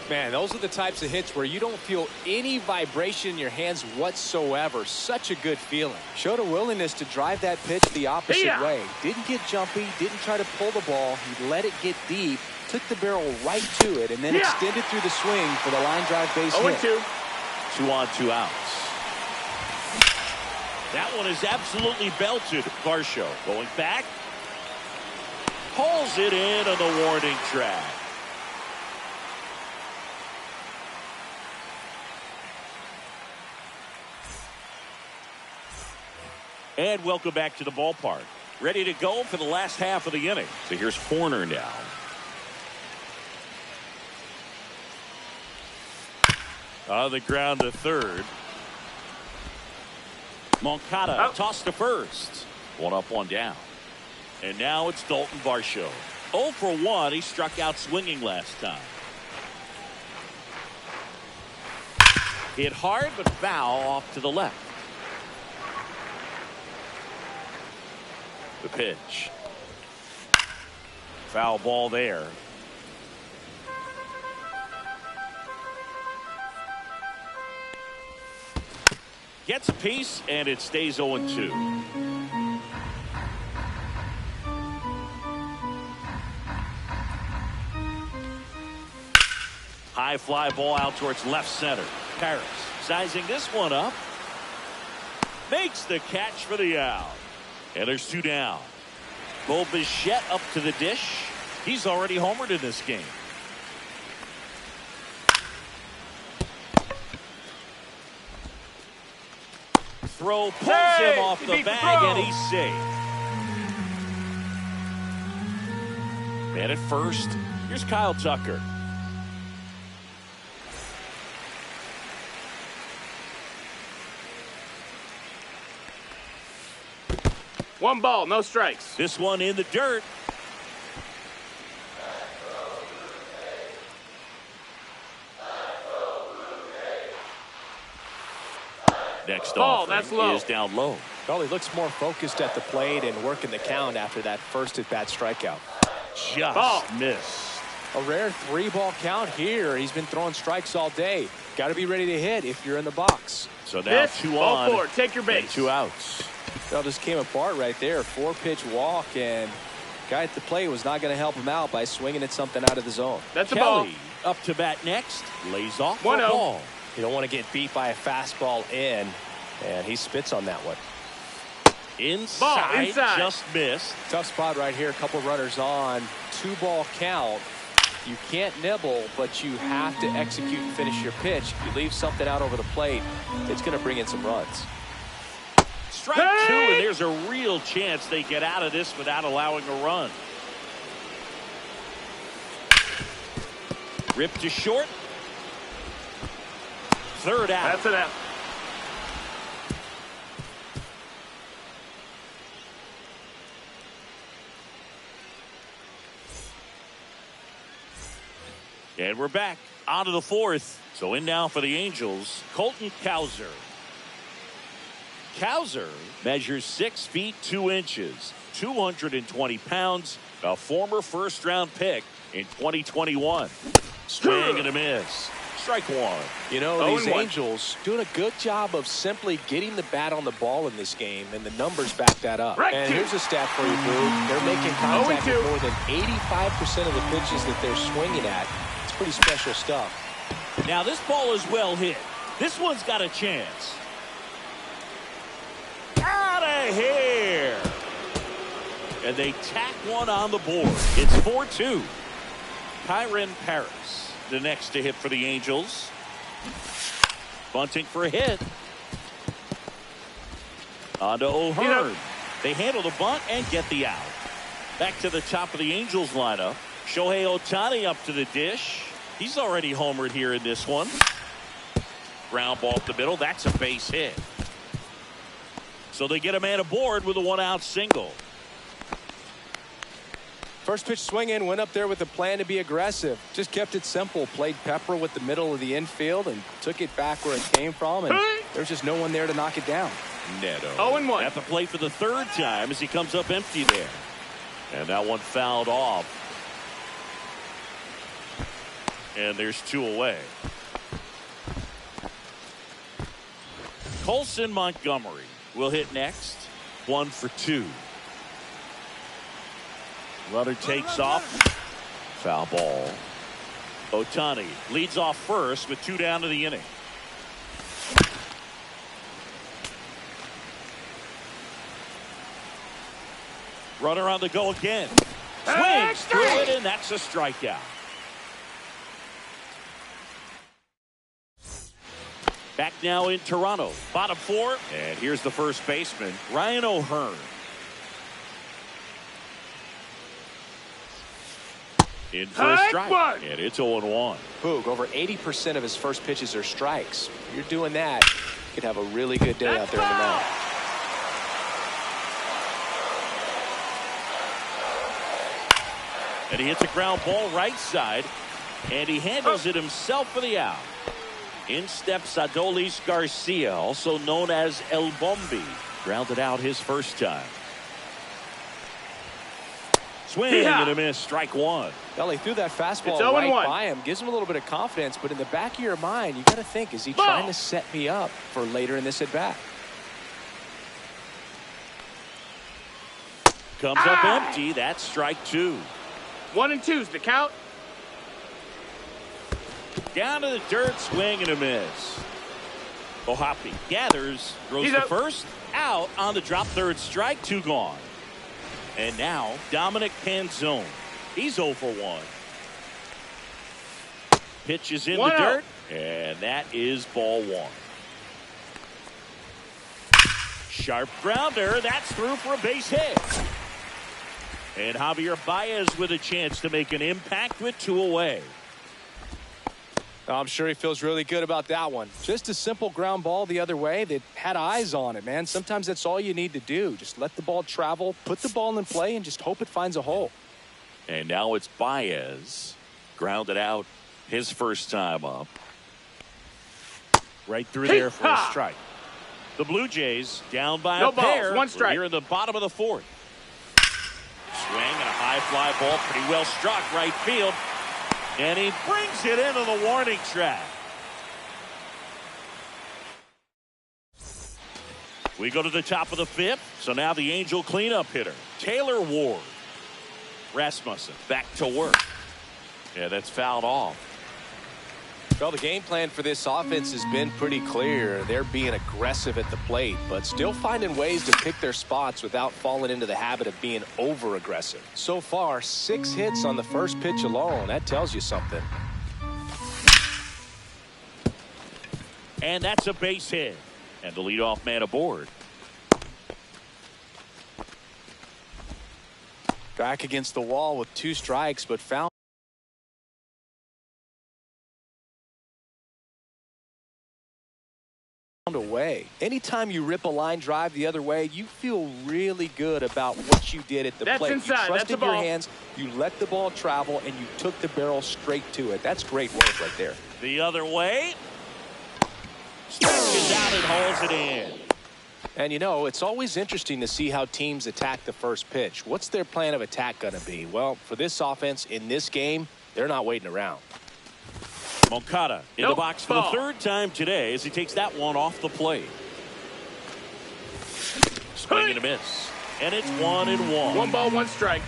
Man, those are the types of hits where you don't feel any vibration in your hands whatsoever. Such a good feeling. Showed a willingness to drive that pitch the opposite way. Didn't get jumpy, didn't try to pull the ball. He let it get deep, took the barrel right to it, and then extended through the swing for the line drive base hit. 0-2. 2 on, 2 outs. That one is absolutely belted. Varsho going back. Pulls it in on the warning track. And welcome back to the ballpark. Ready to go for the last half of the inning. So here's Horner now. On the ground to third. Moncada tossed to first. 1 up, 1 down. And now it's Dalton Varsho. 0 for 1. He struck out swinging last time. Hit hard but foul off to the left. The pitch. Foul ball there. Gets a piece and it stays 0-2. High fly ball out towards left center. Paris sizing this one up. Makes the catch for the out. And there's 2 down. Bo Bichette up to the dish. He's already homered in this game. Throw pulls him off the bag and he's safe. Man at first. Here's Kyle Tucker. One ball, no strikes. This one in the dirt. Next ball, that's low. Is down low. Well, he looks more focused at the plate and working the count after that first at-bat strikeout. Just missed. A rare 3-ball count here. He's been throwing strikes all day. Got to be ready to hit if you're in the box. So now 2 on. Ball 4, take your base. 2 outs. Well, just came apart right there. 4-pitch walk, and guy at the plate was not going to help him out by swinging at something out of the zone. That's a ball. Kelly up to bat next. Lays off for a 1-0. ball. You don't want to get beat by a fastball in, and he spits on that one. Inside, inside. just missed. Tough spot right here. A couple runners on. 2-ball count. You can't nibble, but you have to execute and finish your pitch. If you leave something out over the plate, it's going to bring in some runs. Strike 2, and there's a real chance they get out of this without allowing a run. Ripped to short. Third out. That's it out. And we're back on to the 4th. So in now for the Angels, Colton Cowser. Cowser measures 6 feet 2 inches, 220 pounds, a former first-round pick in 2021. Swing and a miss. Strike 1. You know, these 0-1. Angels doing a good job of simply getting the bat on the ball in this game, and the numbers back that up. Right. And here's a stat for you, Boo. They're making contact 0-2. with more than 85% of the pitches that they're swinging at. It's pretty special stuff. Now this ball is well hit. This one's got a chance. Out of here. And they tack one on the board. It's 4-2. Kyren Paris, the next to hit for the Angels. Bunting for a hit. On to O'Hearn. They handle the bunt and get the out. Back to the top of the Angels lineup. Shohei Ohtani up to the dish. He's already homered here in this one. Ground ball up the middle. That's a base hit. So they get a man aboard with a 1-out single. First pitch swing in, went up there with a plan to be aggressive. Just kept it simple. Played pepper with the middle of the infield and took it back where it came from. And there's just no one there to knock it down. Neto 0-1. at the plate for the third time as he comes up empty there. And that one fouled off. And there's 2 away. Colson Montgomery will hit next. 1 for 2. Runner takes off. Foul ball. Ohtani leads off first with 2 down to the inning. Runner on the go again. Swings through it, and that's a strikeout. Back now in Toronto. Bottom 4. And here's the first baseman, Ryan O'Hearn. In for a strike. And it's 0-1. Boog, over 80% of his first pitches are strikes. If you're doing that, you could have a really good day out there in the mound. And he hits a ground ball right side. And he handles it himself for the out. In steps Adolis Garcia, also known as El Bombi. Grounded out his first time. Swing and a miss. Strike 1. Well, he threw that fastball right by him. Gives him a little bit of confidence. But in the back of your mind, you got to think, is he trying to set me up for later in this at bat? Comes up empty. That's strike 2. 1 and 2's the count. Down to the dirt, swing and a miss. Ohapi gathers, throws the first, out on the drop, third strike, 2 gone. And now Dominic Canzone. He's 0 for 1. Pitch is in the dirt, and that is ball 1. Sharp grounder, that's through for a base hit. And Javier Baez with a chance to make an impact with 2 away. I'm sure he feels really good about that one. Just a simple ground ball the other way that had eyes on it, man. Sometimes that's all you need to do. Just let the ball travel, put the ball in play, and just hope it finds a hole. And now it's Baez. Grounded out his first time up. Right through there for a strike. The Blue Jays down by a pair. 1 strike. We're here in the bottom of the 4th. Swing and a high fly ball. Pretty well struck right field. And he brings it into the warning track. We go to the top of the 5th. So now the Angel cleanup hitter, Taylor Ward. Rasmussen back to work. Yeah, that's fouled off. Well, the game plan for this offense has been pretty clear. They're being aggressive at the plate, but still finding ways to pick their spots without falling into the habit of being over-aggressive. So far, 6 hits on the first pitch alone. That tells you something. And that's a base hit. And the leadoff man aboard. Back against the wall with 2 strikes, but found away. Anytime you rip a line drive the other way, you feel really good about what you did at the plate. Inside. You trusted your hands, you let the ball travel, and you took the barrel straight to it. That's great work right there. The other way. Stretches out and holds it in. And you know, it's always interesting to see how teams attack the first pitch. What's their plan of attack going to be? Well, for this offense in this game, they're not waiting around. Moncada in the box for the 3rd time today as he takes that one off the plate. Swing and a miss. And it's 1-1. 1 ball, 1 strike.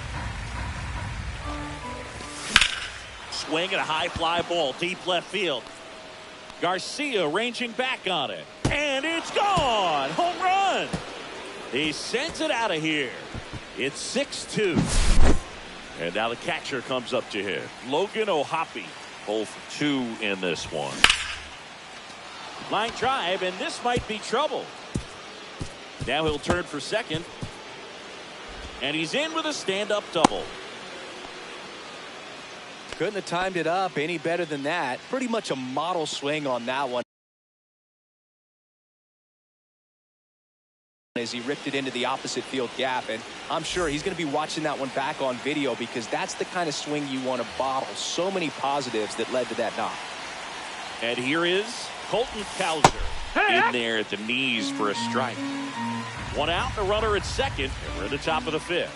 Swing and a high fly ball deep left field. Garcia ranging back on it. And it's gone. Home run. He sends it out of here. It's 6-2. And now the catcher comes up to him. Logan Ohapi. 0 for 2 in this one. Line drive, and this might be trouble. Now he'll turn for second. And he's in with a stand-up double. Couldn't have timed it up any better than that. Pretty much a model swing on that one. as he ripped it into the opposite field gap. And I'm sure he's going to be watching that one back on video because that's the kind of swing you want to bottle. So many positives that led to that knock. And here is Colton Cowser in there at the knees for a strike. One out, the runner at second, and we're at the top of the fifth.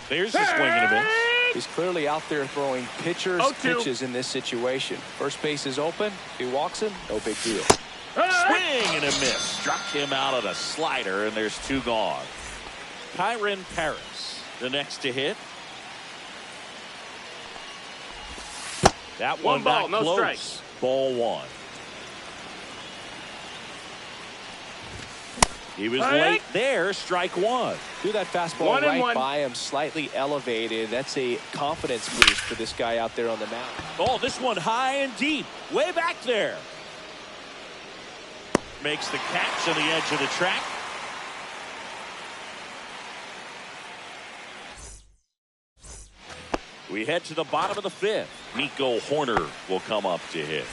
There's the swing and a miss. He's clearly out there throwing pitchers' 0-2. pitches in this situation. First base is open. If he walks him, no big deal. Swing and a miss. Struck him out on a slider, and there's two gone. Kyren Paris, the next to hit. That one ball, not no close. strikes. Ball one. He was late there. Strike one. Threw that fastball right by him, slightly elevated. That's a confidence boost for this guy out there on the mound. Oh, this one high and deep. Way back there. Makes the catch on the edge of the track. We head to the bottom of the fifth. Nico Hoerner will come up to hit.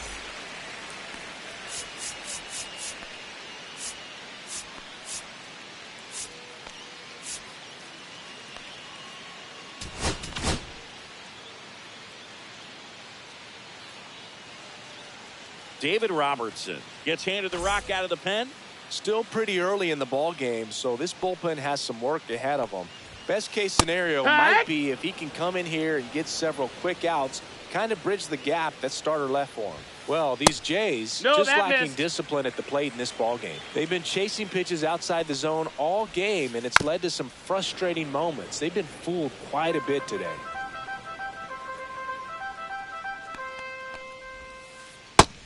David Robertson gets handed the rock out of the pen. Still pretty early in the ball game, so this bullpen has some work ahead of them. Best case scenario might be if he can come in here and get several quick outs, kind of bridge the gap that starter left for him. Well, these Jays just lacking discipline at the plate in this ball game. They've been chasing pitches outside the zone all game, and it's led to some frustrating moments. They've been fooled quite a bit today.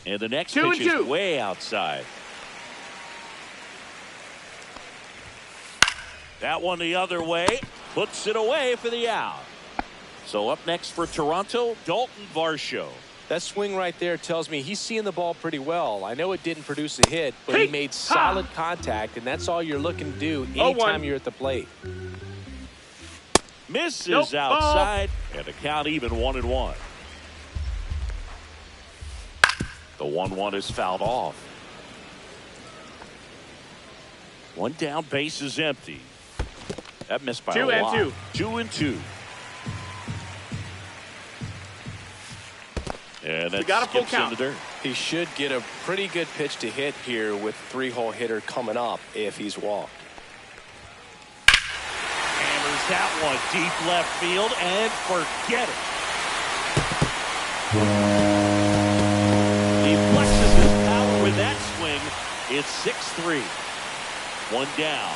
And the next pitch is way outside. That one the other way. Puts it away for the out. So up next for Toronto, Dalton Varsho. That swing right there tells me he's seeing the ball pretty well. I know it didn't produce a hit, but he made solid contact, and that's all you're looking to do anytime you're at the plate. Misses outside, and the count even 1-1. The 1-1 is fouled off. One down, base is empty. That missed by a lot. 2-2. 2-2. And that got a full skips in count. the dirt. He should get a pretty good pitch to hit here with three-hole hitter coming up if he's walked. Hammers that one deep left field and forget it. He flexes his power with that swing. It's 6-3. One down.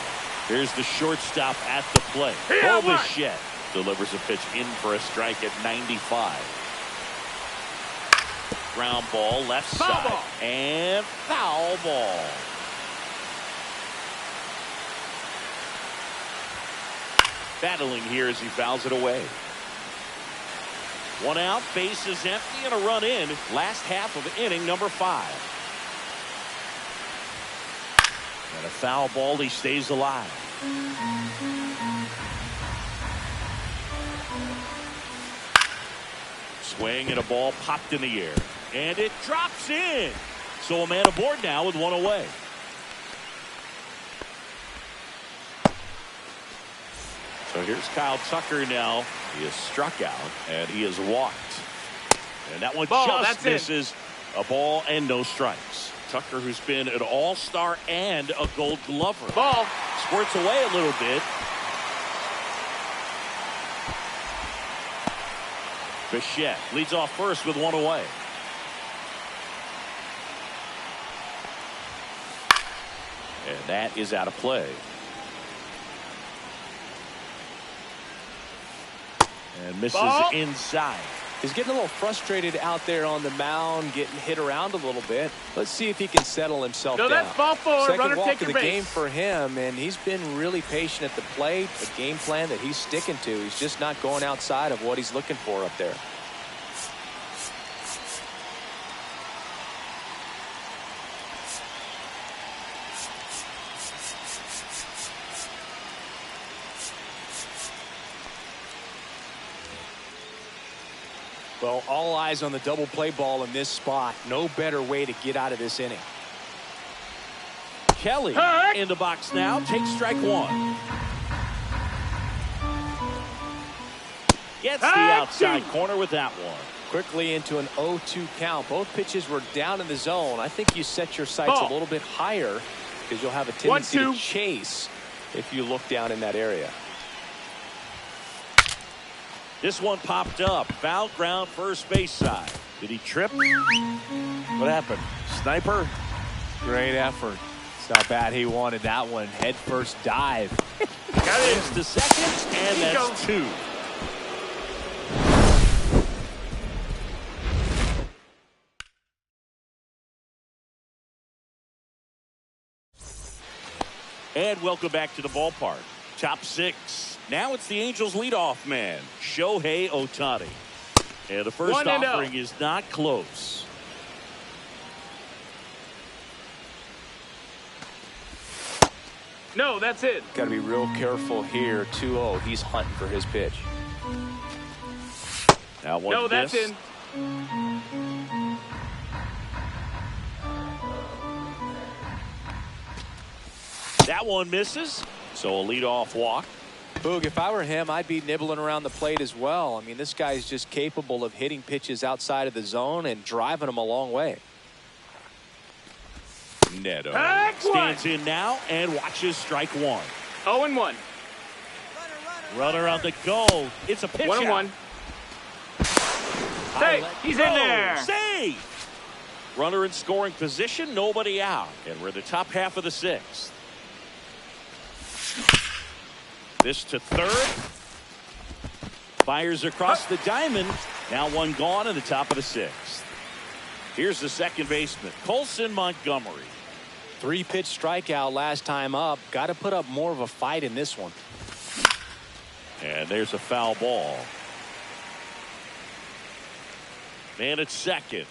Here's the shortstop at the plate. Bo Bichette delivers a pitch in for a strike at 95. Ground ball left side. And foul ball. Battling here as he fouls it away. One out, base is empty, and a run in. Last half of inning number 5. And a foul ball, he stays alive. Swing and a ball popped in the air. And it drops in. So a man aboard now with one away. So here's Kyle Tucker now. He is struck out and he is walked. And that one just misses. A ball and no strikes. Tucker, who's been an all-star and a gold glover. Ball. Squirts away a little bit. Bichette leads off first with one away. And that is out of play. And misses inside. He's getting a little frustrated out there on the mound, getting hit around a little bit. Let's see if he can settle himself down. That's ball 4. Second Runner walk take of the your game base. for him, and he's been really patient at the plate. A game plan that he's sticking to. He's just not going outside of what he's looking for up there. Well, all eyes on the double play ball in this spot. No better way to get out of this inning. Kelly in the box now. Takes strike one. Gets the outside corner with that one. Quickly into an 0-2 count. Both pitches were down in the zone. I think you set your sights a little bit higher because you'll have a tendency to chase if you look down in that area. This one popped up. Foul ground first base side. Did he trip? What happened? Sniper? Great effort. It's not bad he wanted that one. Head first dive. Got it. To second, and that's two. And welcome back to the ballpark. Top six. Now it's the Angels leadoff man, Shohei Ohtani. And the first offering is not close. No, that's it. Got to be real careful here. 2-0. He's hunting for his pitch. Now one no, that's in. That one misses, so a leadoff walk. Boog, if I were him, I'd be nibbling around the plate as well. I mean, this guy's just capable of hitting pitches outside of the zone and driving them a long way. Neto stands in now and watches strike one. 0-1. Runner on the goal. It's a pitch 1-1. Hey, he's in there. Save. Runner in scoring position, nobody out. And we're in the top half of the sixth. This to third. Fires across the diamond. Now one gone in the top of the sixth. Here's the second baseman, Colson Montgomery. 3-pitch strikeout last time up. Got to put up more of a fight in this one. And there's a foul ball. Man at second.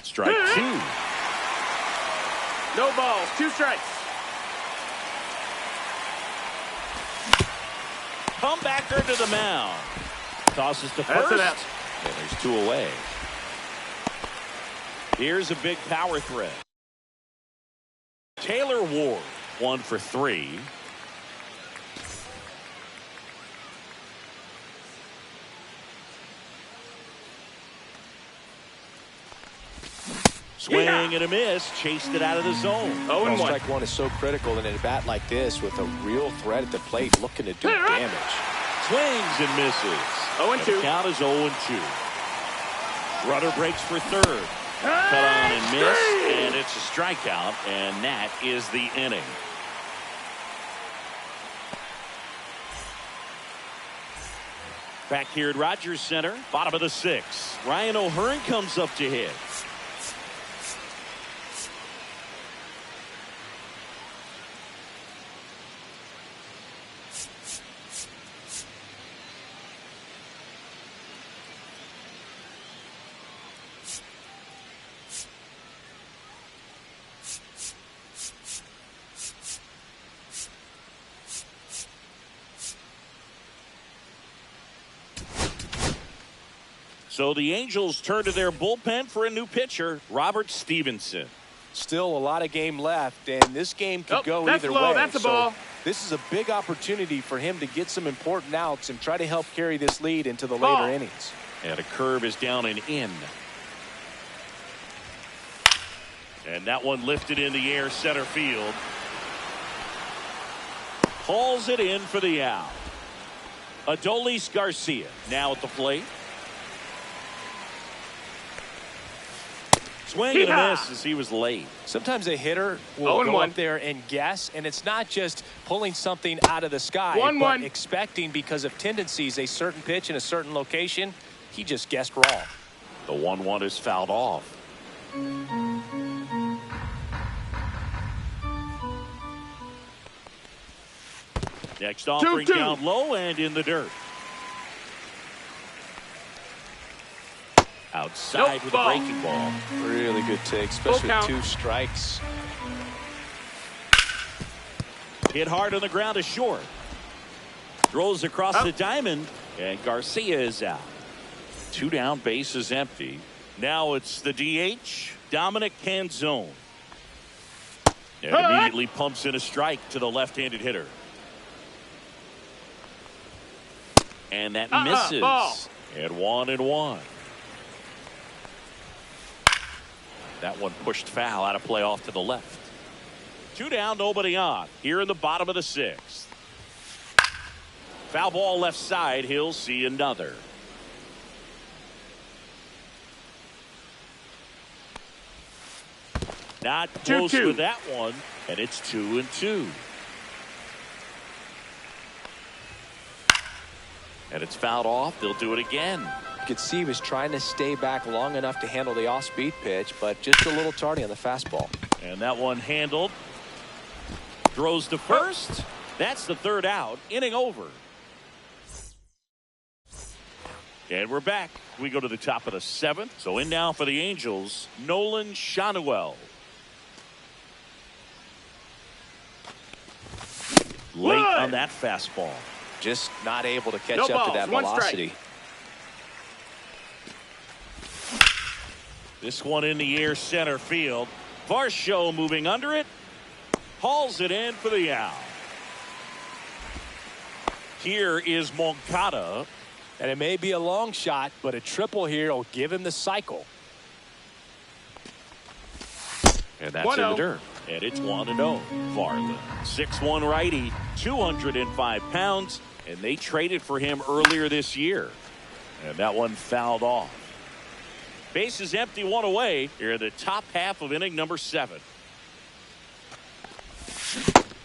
Strike two. No balls. 2 strikes. Comebacker to the mound. Tosses to first. And there's 2 away. Here's a big power threat. Taylor Ward, 1 for 3. Swing and a miss. Chased it out of the zone. 0-1. Strike one is so critical in a bat like this with a real threat at the plate looking to do damage. Swings and misses. 0-2. The count is 0-2. Runner breaks for third. Cut on and miss, and it's a strikeout, and that is the inning. Back here at Rogers Center, bottom of the sixth. Ryan O'Hearn comes up to hit. So the Angels turn to their bullpen for a new pitcher, Robert Stevenson. Still a lot of game left, and this game could go either way. That's a ball. This is a big opportunity for him to get some important outs and try to help carry this lead into the later innings. And a curve is down and in. And that one lifted in the air center field. Hauls it in for the out. Adolis Garcia now at the plate. Swing and a miss as he was late. Sometimes a hitter will go up there and guess, and it's not just pulling something out of the sky, but expecting because of tendencies a certain pitch in a certain location. He just guessed wrong. The 1-1 is fouled off. Next offering down low and in the dirt. Outside with a breaking ball. Really good take, especially with 2 strikes. Hit hard on the ground is short. Throws across the diamond, and Garcia is out. 2 down, base is empty. Now it's the DH, Dominic Canzone. And immediately pumps in a strike to the left-handed hitter. And that misses. Ball. And 1-1. That one pushed foul out of play off to the left. 2 down, nobody on. Here in the bottom of the 6th. Foul ball left side. He'll see another. Not close 2-2. with that one. And it's 2-2. And it's fouled off. They'll do it again. You could see he was trying to stay back long enough to handle the off-speed pitch, but just a little tardy on the fastball. And that one handled. Throws to first. That's the 3rd out. Inning over. And we're back. We go to the top of the 7th. So in now for the Angels, Nolan Schanuel. Late on that fastball. Just not able to catch No up to balls, that 1 strike. velocity. This one in the air center field. Varsho moving under it. Hauls it in for the out. Here is Moncada. And it may be a long shot, but a triple here will give him the cycle. And that's in the 1-0. dirt. And it's 1-0. Varland, 6'1" righty, 205 pounds, and they traded for him earlier this year. And that one fouled off. Bases empty, 1 away. Here in the top half of inning number 7.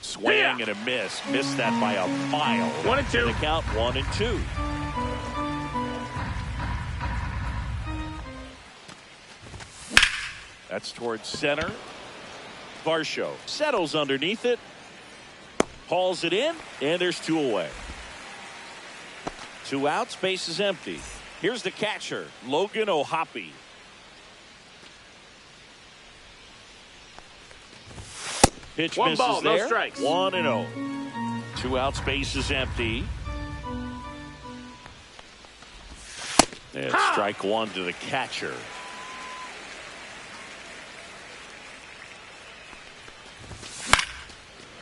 Swing and a miss. Missed that by a mile. 1-2. The count 1-2. That's towards center. Varsho settles underneath it. Hauls it in, and there's 2 away. 2 outs, base is empty. Here's the catcher, Logan O'Hoppe. Pitch 1 misses ball, no there. strikes. 1-0. 2 outs, base is empty. And strike 1 to the catcher.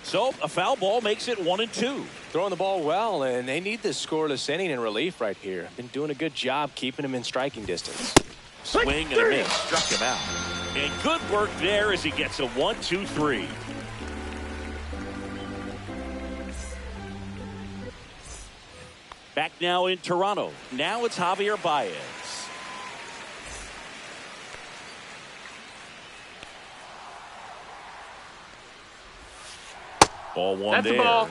So a foul ball makes it 1-2. Throwing the ball well, and they need this scoreless inning in relief right here. Been doing a good job keeping him in striking distance. Swing and a miss. Struck him out. And good work there as he gets a 1-2-3. Back now in Toronto. Now it's Javier Baez. Ball 1 That's there. the ball.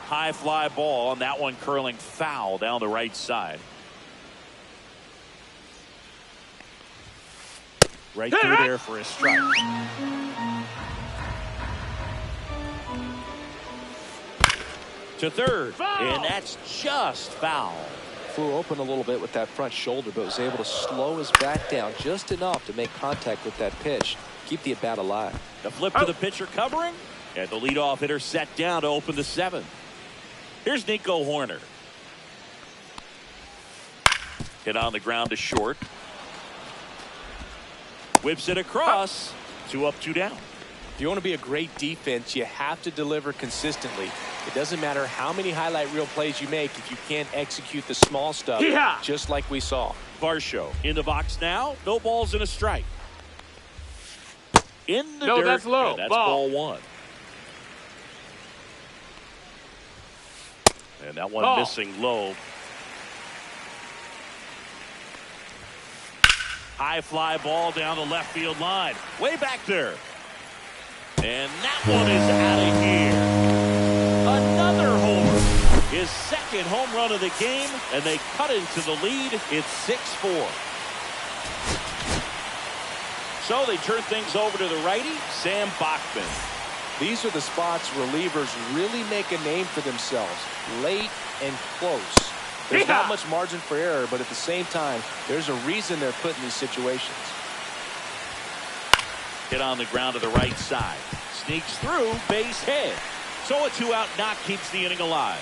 High fly ball, and that one curling foul down the right side. Right through there for a strike. To third, Foul. and that's just foul. Flew open a little bit with that front shoulder, but was able to slow his back down just enough to make contact with that pitch. Keep the at-bat alive. The flip to the pitcher covering, and the leadoff hitter set down to open the 7th. Here's Nico Hoerner. Hit on the ground to short. Whips it across. 2 up, 2 down. If you want to be a great defense, you have to deliver consistently. It doesn't matter how many highlight reel plays you make if you can't execute the small stuff, Yeah. just like we saw. Varsho in the box now. No balls and a strike. In the No, dirt. that's low. And that's Ball. ball 1. And that one Ball. missing low. High fly ball down the left field line. Way back there. And that one is out of here. Another homer. His 2nd home run of the game, and they cut into the lead. It's 6-4. So they turn things over to the righty, Sam Bachman. These are the spots relievers really make a name for themselves. Late and close. There's not much margin for error, but at the same time, there's a reason they're put in these situations. Hit on the ground to the right side. Sneaks through, base hit. So a 2-out knock keeps the inning alive.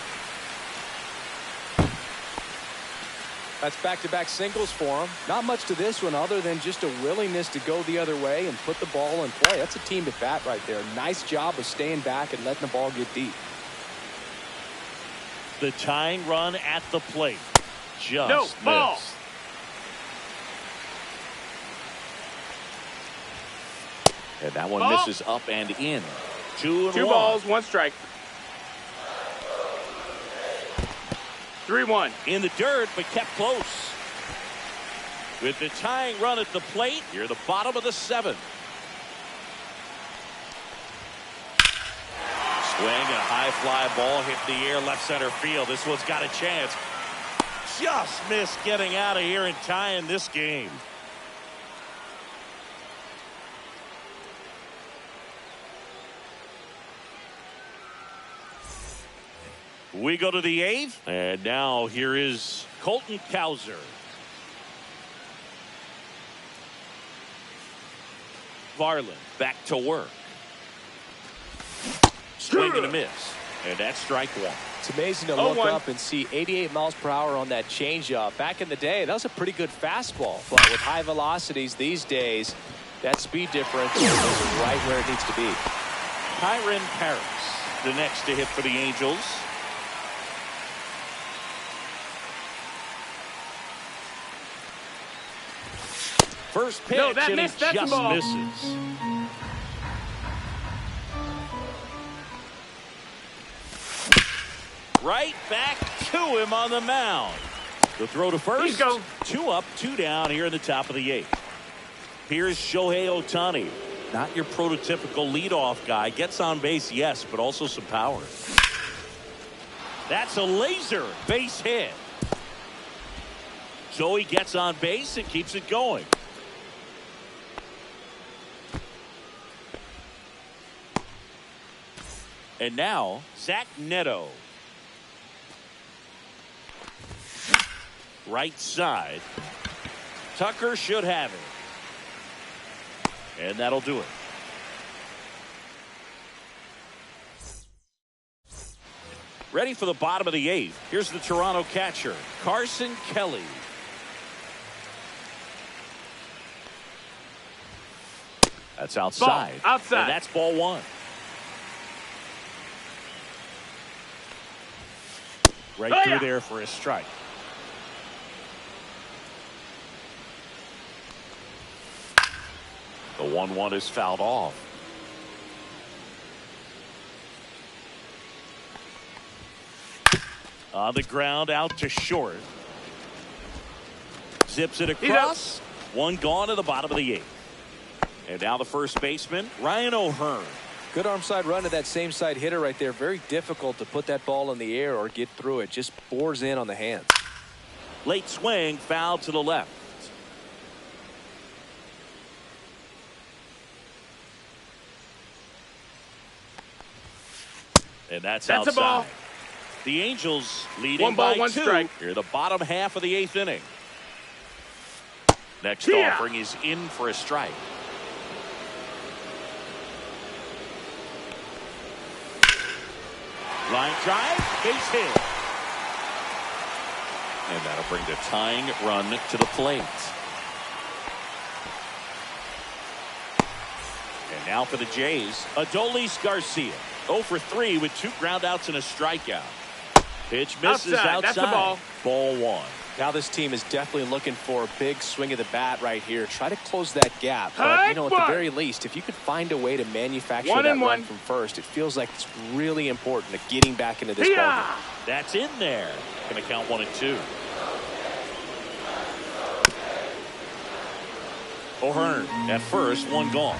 That's back-to-back singles for him. Not much to this one other than just a willingness to go the other way and put the ball in play. That's a team at bat right there. Nice job of staying back and letting the ball get deep. The tying run at the plate. Just No, missed. ball. And that one Ball. misses up and in. 2-1. 2 balls, 1 strike. 3-1. In the dirt, but kept close. With the tying run at the plate, you're the bottom of the 7th. Swing and a high fly ball hit the air left center field. This one's got a chance. Just missed getting out of here and tying this game. We go to the 8th, and now here is Colton Cowser. Varland back to work. Swing and a miss, and that's strike 1. It's amazing to look 0-1. up and see 88 miles per hour on that changeup. Back in the day, that was a pretty good fastball. But with high velocities these days, that speed difference is right where it needs to be. Kyren Paris, the next to hit for the Angels. First pitch, No, that and missed. it That's a just ball. misses. Right back to him on the mound. The throw to first. Please go. 2 up, 2 down here in the top of the 8th. Here's Shohei Ohtani. Not your prototypical leadoff guy. Gets on base, yes, but also some power. That's a laser base hit. So he gets on base and keeps it going. And now, Zach Neto. Right side. Tucker should have it. And that'll do it. Ready for the bottom of the 8th. Here's the Toronto catcher, Carson Kelly. That's outside. Ball. Outside. And that's ball 1. Right Oh, through yeah. there for a strike. The 1-1 is fouled off. On the ground, out to short. Zips it across. 1 gone to the bottom of the 8th. And now the first baseman, Ryan O'Hearn. Good arm side run to that same side hitter right there. Very difficult to put that ball in the air or get through it. Just bores in on the hands. Late swing, foul to the left. And that's a outside. ball. The Angels leading 1 ball, by 1 2. strike. Here the bottom half of the 8th inning. Next Yeah. offering is in for a strike. Line drive, base hit. And that'll bring the tying run to the plate. And now for the Jays, Adolis Garcia. 0 for 3 with 2 groundouts and a strikeout. Pitch misses outside. That's a ball. Ball 1. Now this team is definitely looking for a big swing of the bat right here. Try to close that gap. But, you know, at the very least, if you could find a way to manufacture 1 that and run 1. from first, it feels like it's really important to getting back into this ballgame. Yeah. That's in there. Going to count 1 and 2. O'Hearn at first, 1 gone.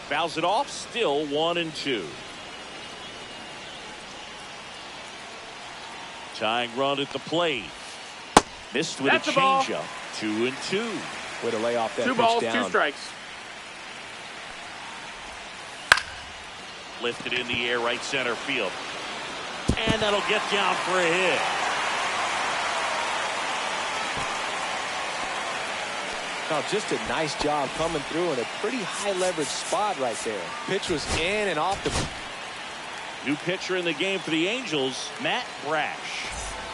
Fouls it off, still 1 and 2. Tying run at the plate. Missed with That's a a ball. changeup. 2 and 2. Way to lay off that 2 pitch balls, down. 2 strikes. Lifted in the air, right center field. And that'll get down for a hit. Oh, just a nice job coming through in a pretty high leverage spot right there. Pitch was in and off the. New pitcher in the game for the Angels, Matt Brash.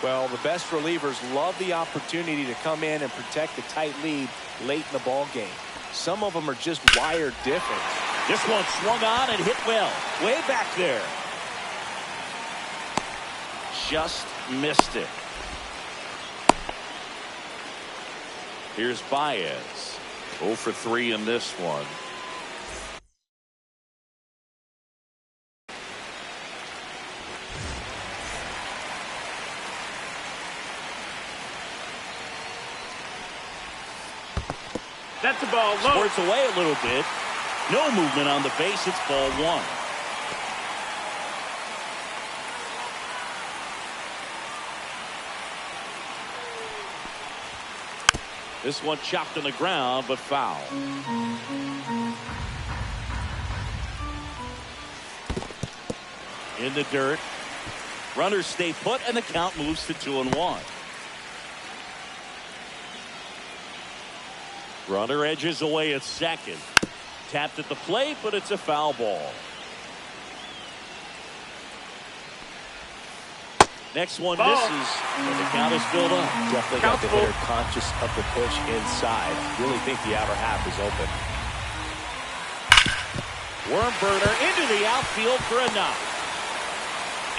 Well, the best relievers love the opportunity to come in and protect a tight lead late in the ball game. Some of them are just wired different. This one swung on and hit well. Way back there. Just missed it. Here's Baez. 0 for 3 in this one. That's the ball. Low. Squirts away a little bit. No movement on the base. It's ball 1. This one chopped on the ground, but foul. In the dirt. Runners stay put, and the count moves to 2-1. Runner edges away at second. Tapped at the plate, but it's a foul ball. Next one misses, and the count is filled up. Definitely got the hitter conscious of the pitch inside. Really think the outer half is open. Worm burner into the outfield for a knock.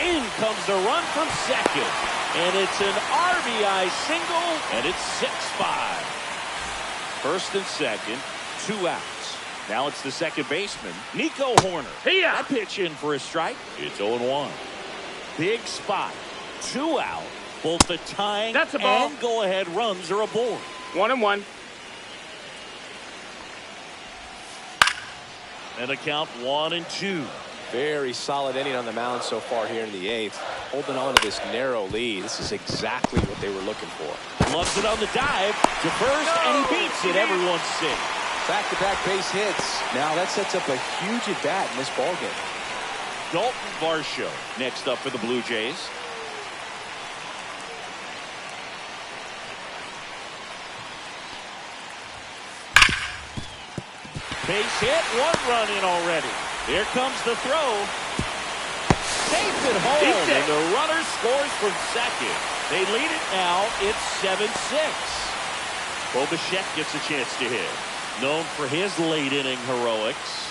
In comes the run from second, and it's an RBI single, and it's 6-5. First and second, 2 outs. Now it's the second baseman, Nico Hoerner. That pitch in for a strike. It's 0-1. Big spot. 2 out. Both the tying and go-ahead runs are aboard. 1-1. And the count 1-2. Very solid inning on the mound so far here in the 8th. Holding on to this narrow lead. This is exactly what they were looking for. Loves it on the dive to first, and he beats it. Everyone's safe. Back-to-back base hits. Now that sets up a huge at-bat in this ballgame. Dalton Varsho next up for the Blue Jays. Base hit, 1 run in already. Here comes the throw. Safe at home, and the runner scores from second. They lead it now. It's 7-6. Bo Bichette gets a chance to hit. Known for his late inning heroics.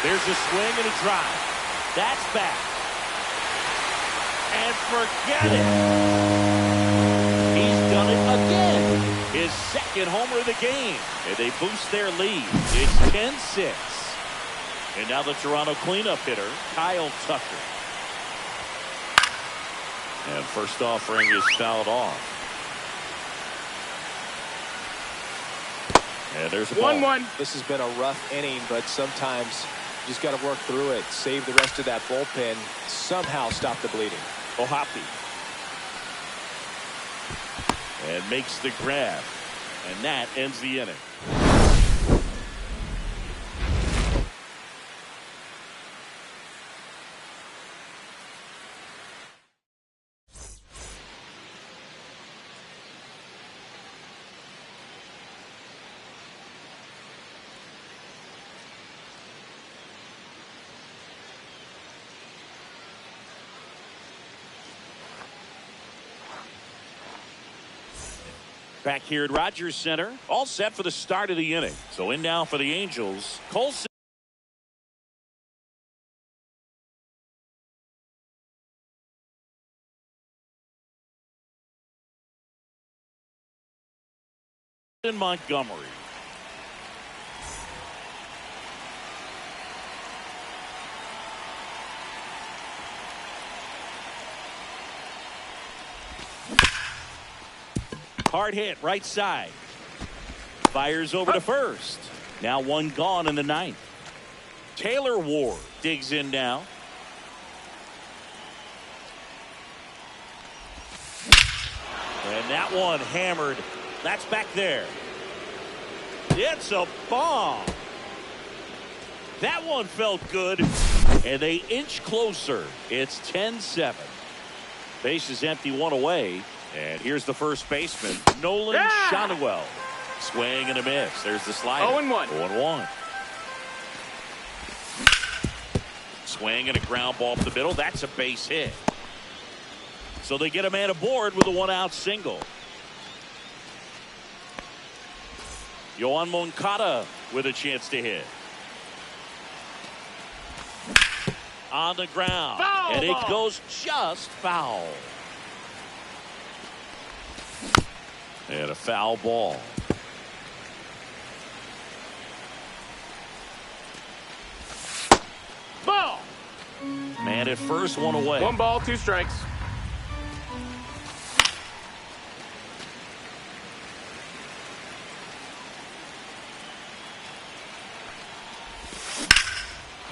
There's a swing and a drive. That's back. And forget it. He's done it again. His second homer of the game. And they boost their lead. It's 10-6. And now the Toronto cleanup hitter, Kyle Tucker. And first offering is fouled off. And there's a ball. 1-1. This has been a rough inning, but sometimes you just got to work through it. Save the rest of that bullpen. Somehow stop the bleeding. Ohapi. And makes the grab. And that ends the inning. Back here at Rogers Center, all set for the start of the inning. So in now for the Angels, Colson. In Montgomery. Hard hit, right side. Fires over to first. Now 1 gone in the 9th. Taylor Ward digs in now. And that one hammered. That's back there. It's a bomb. That one felt good. And they inch closer. It's 10-7. Base is empty, 1 away. And here's the first baseman, Nolan Schanuel. Swing and a miss. There's the slider. 0-1. 0-1. Swing and a ground ball up the middle. That's a base hit. So they get a man aboard with a 1-out single. Yoan Moncada with a chance to hit. On the ground. Foul and ball. it goes just foul. And a foul ball. Ball. Man at first, one away. 1 ball, 2 strikes.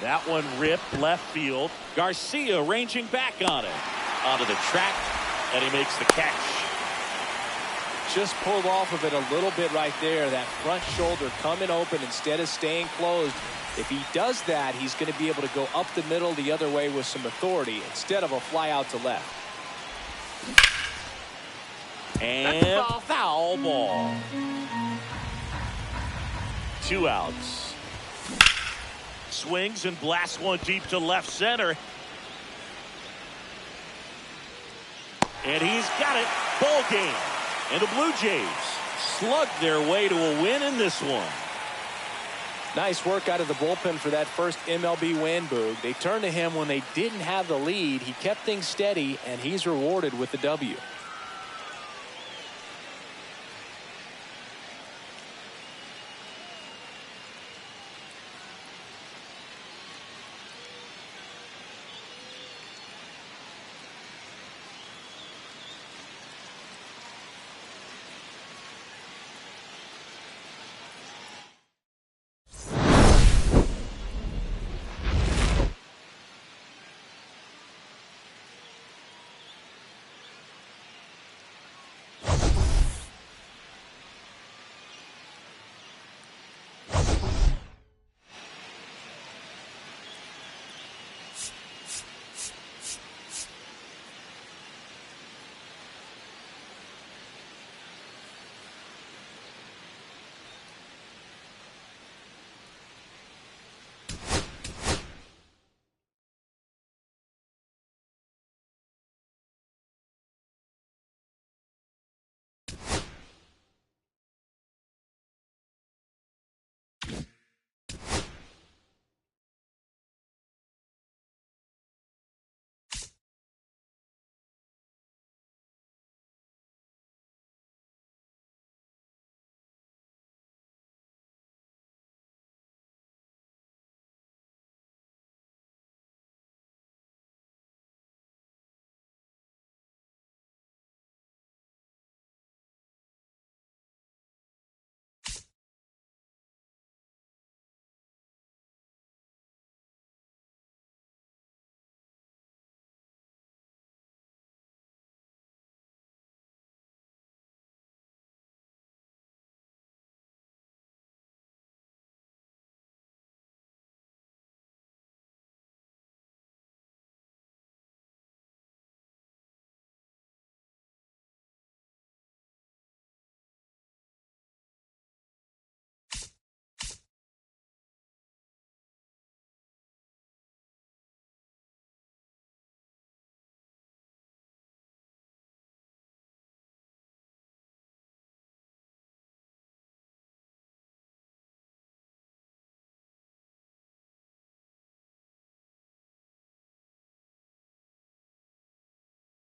That one ripped left field. Garcia ranging back on it. Onto the track, and he makes the catch. Just pulled off of it a little bit right there. That front shoulder coming open instead of staying closed. If he does that, he's going to be able to go up the middle the other way with some authority instead of a fly out to left. And foul ball. 2 outs. Swings and blasts one deep to left center. And he's got it. Ball game. And the Blue Jays slugged their way to a win in this one. Nice work out of the bullpen for that first MLB win, Boog. They turned to him when they didn't have the lead. He kept things steady, and he's rewarded with the W.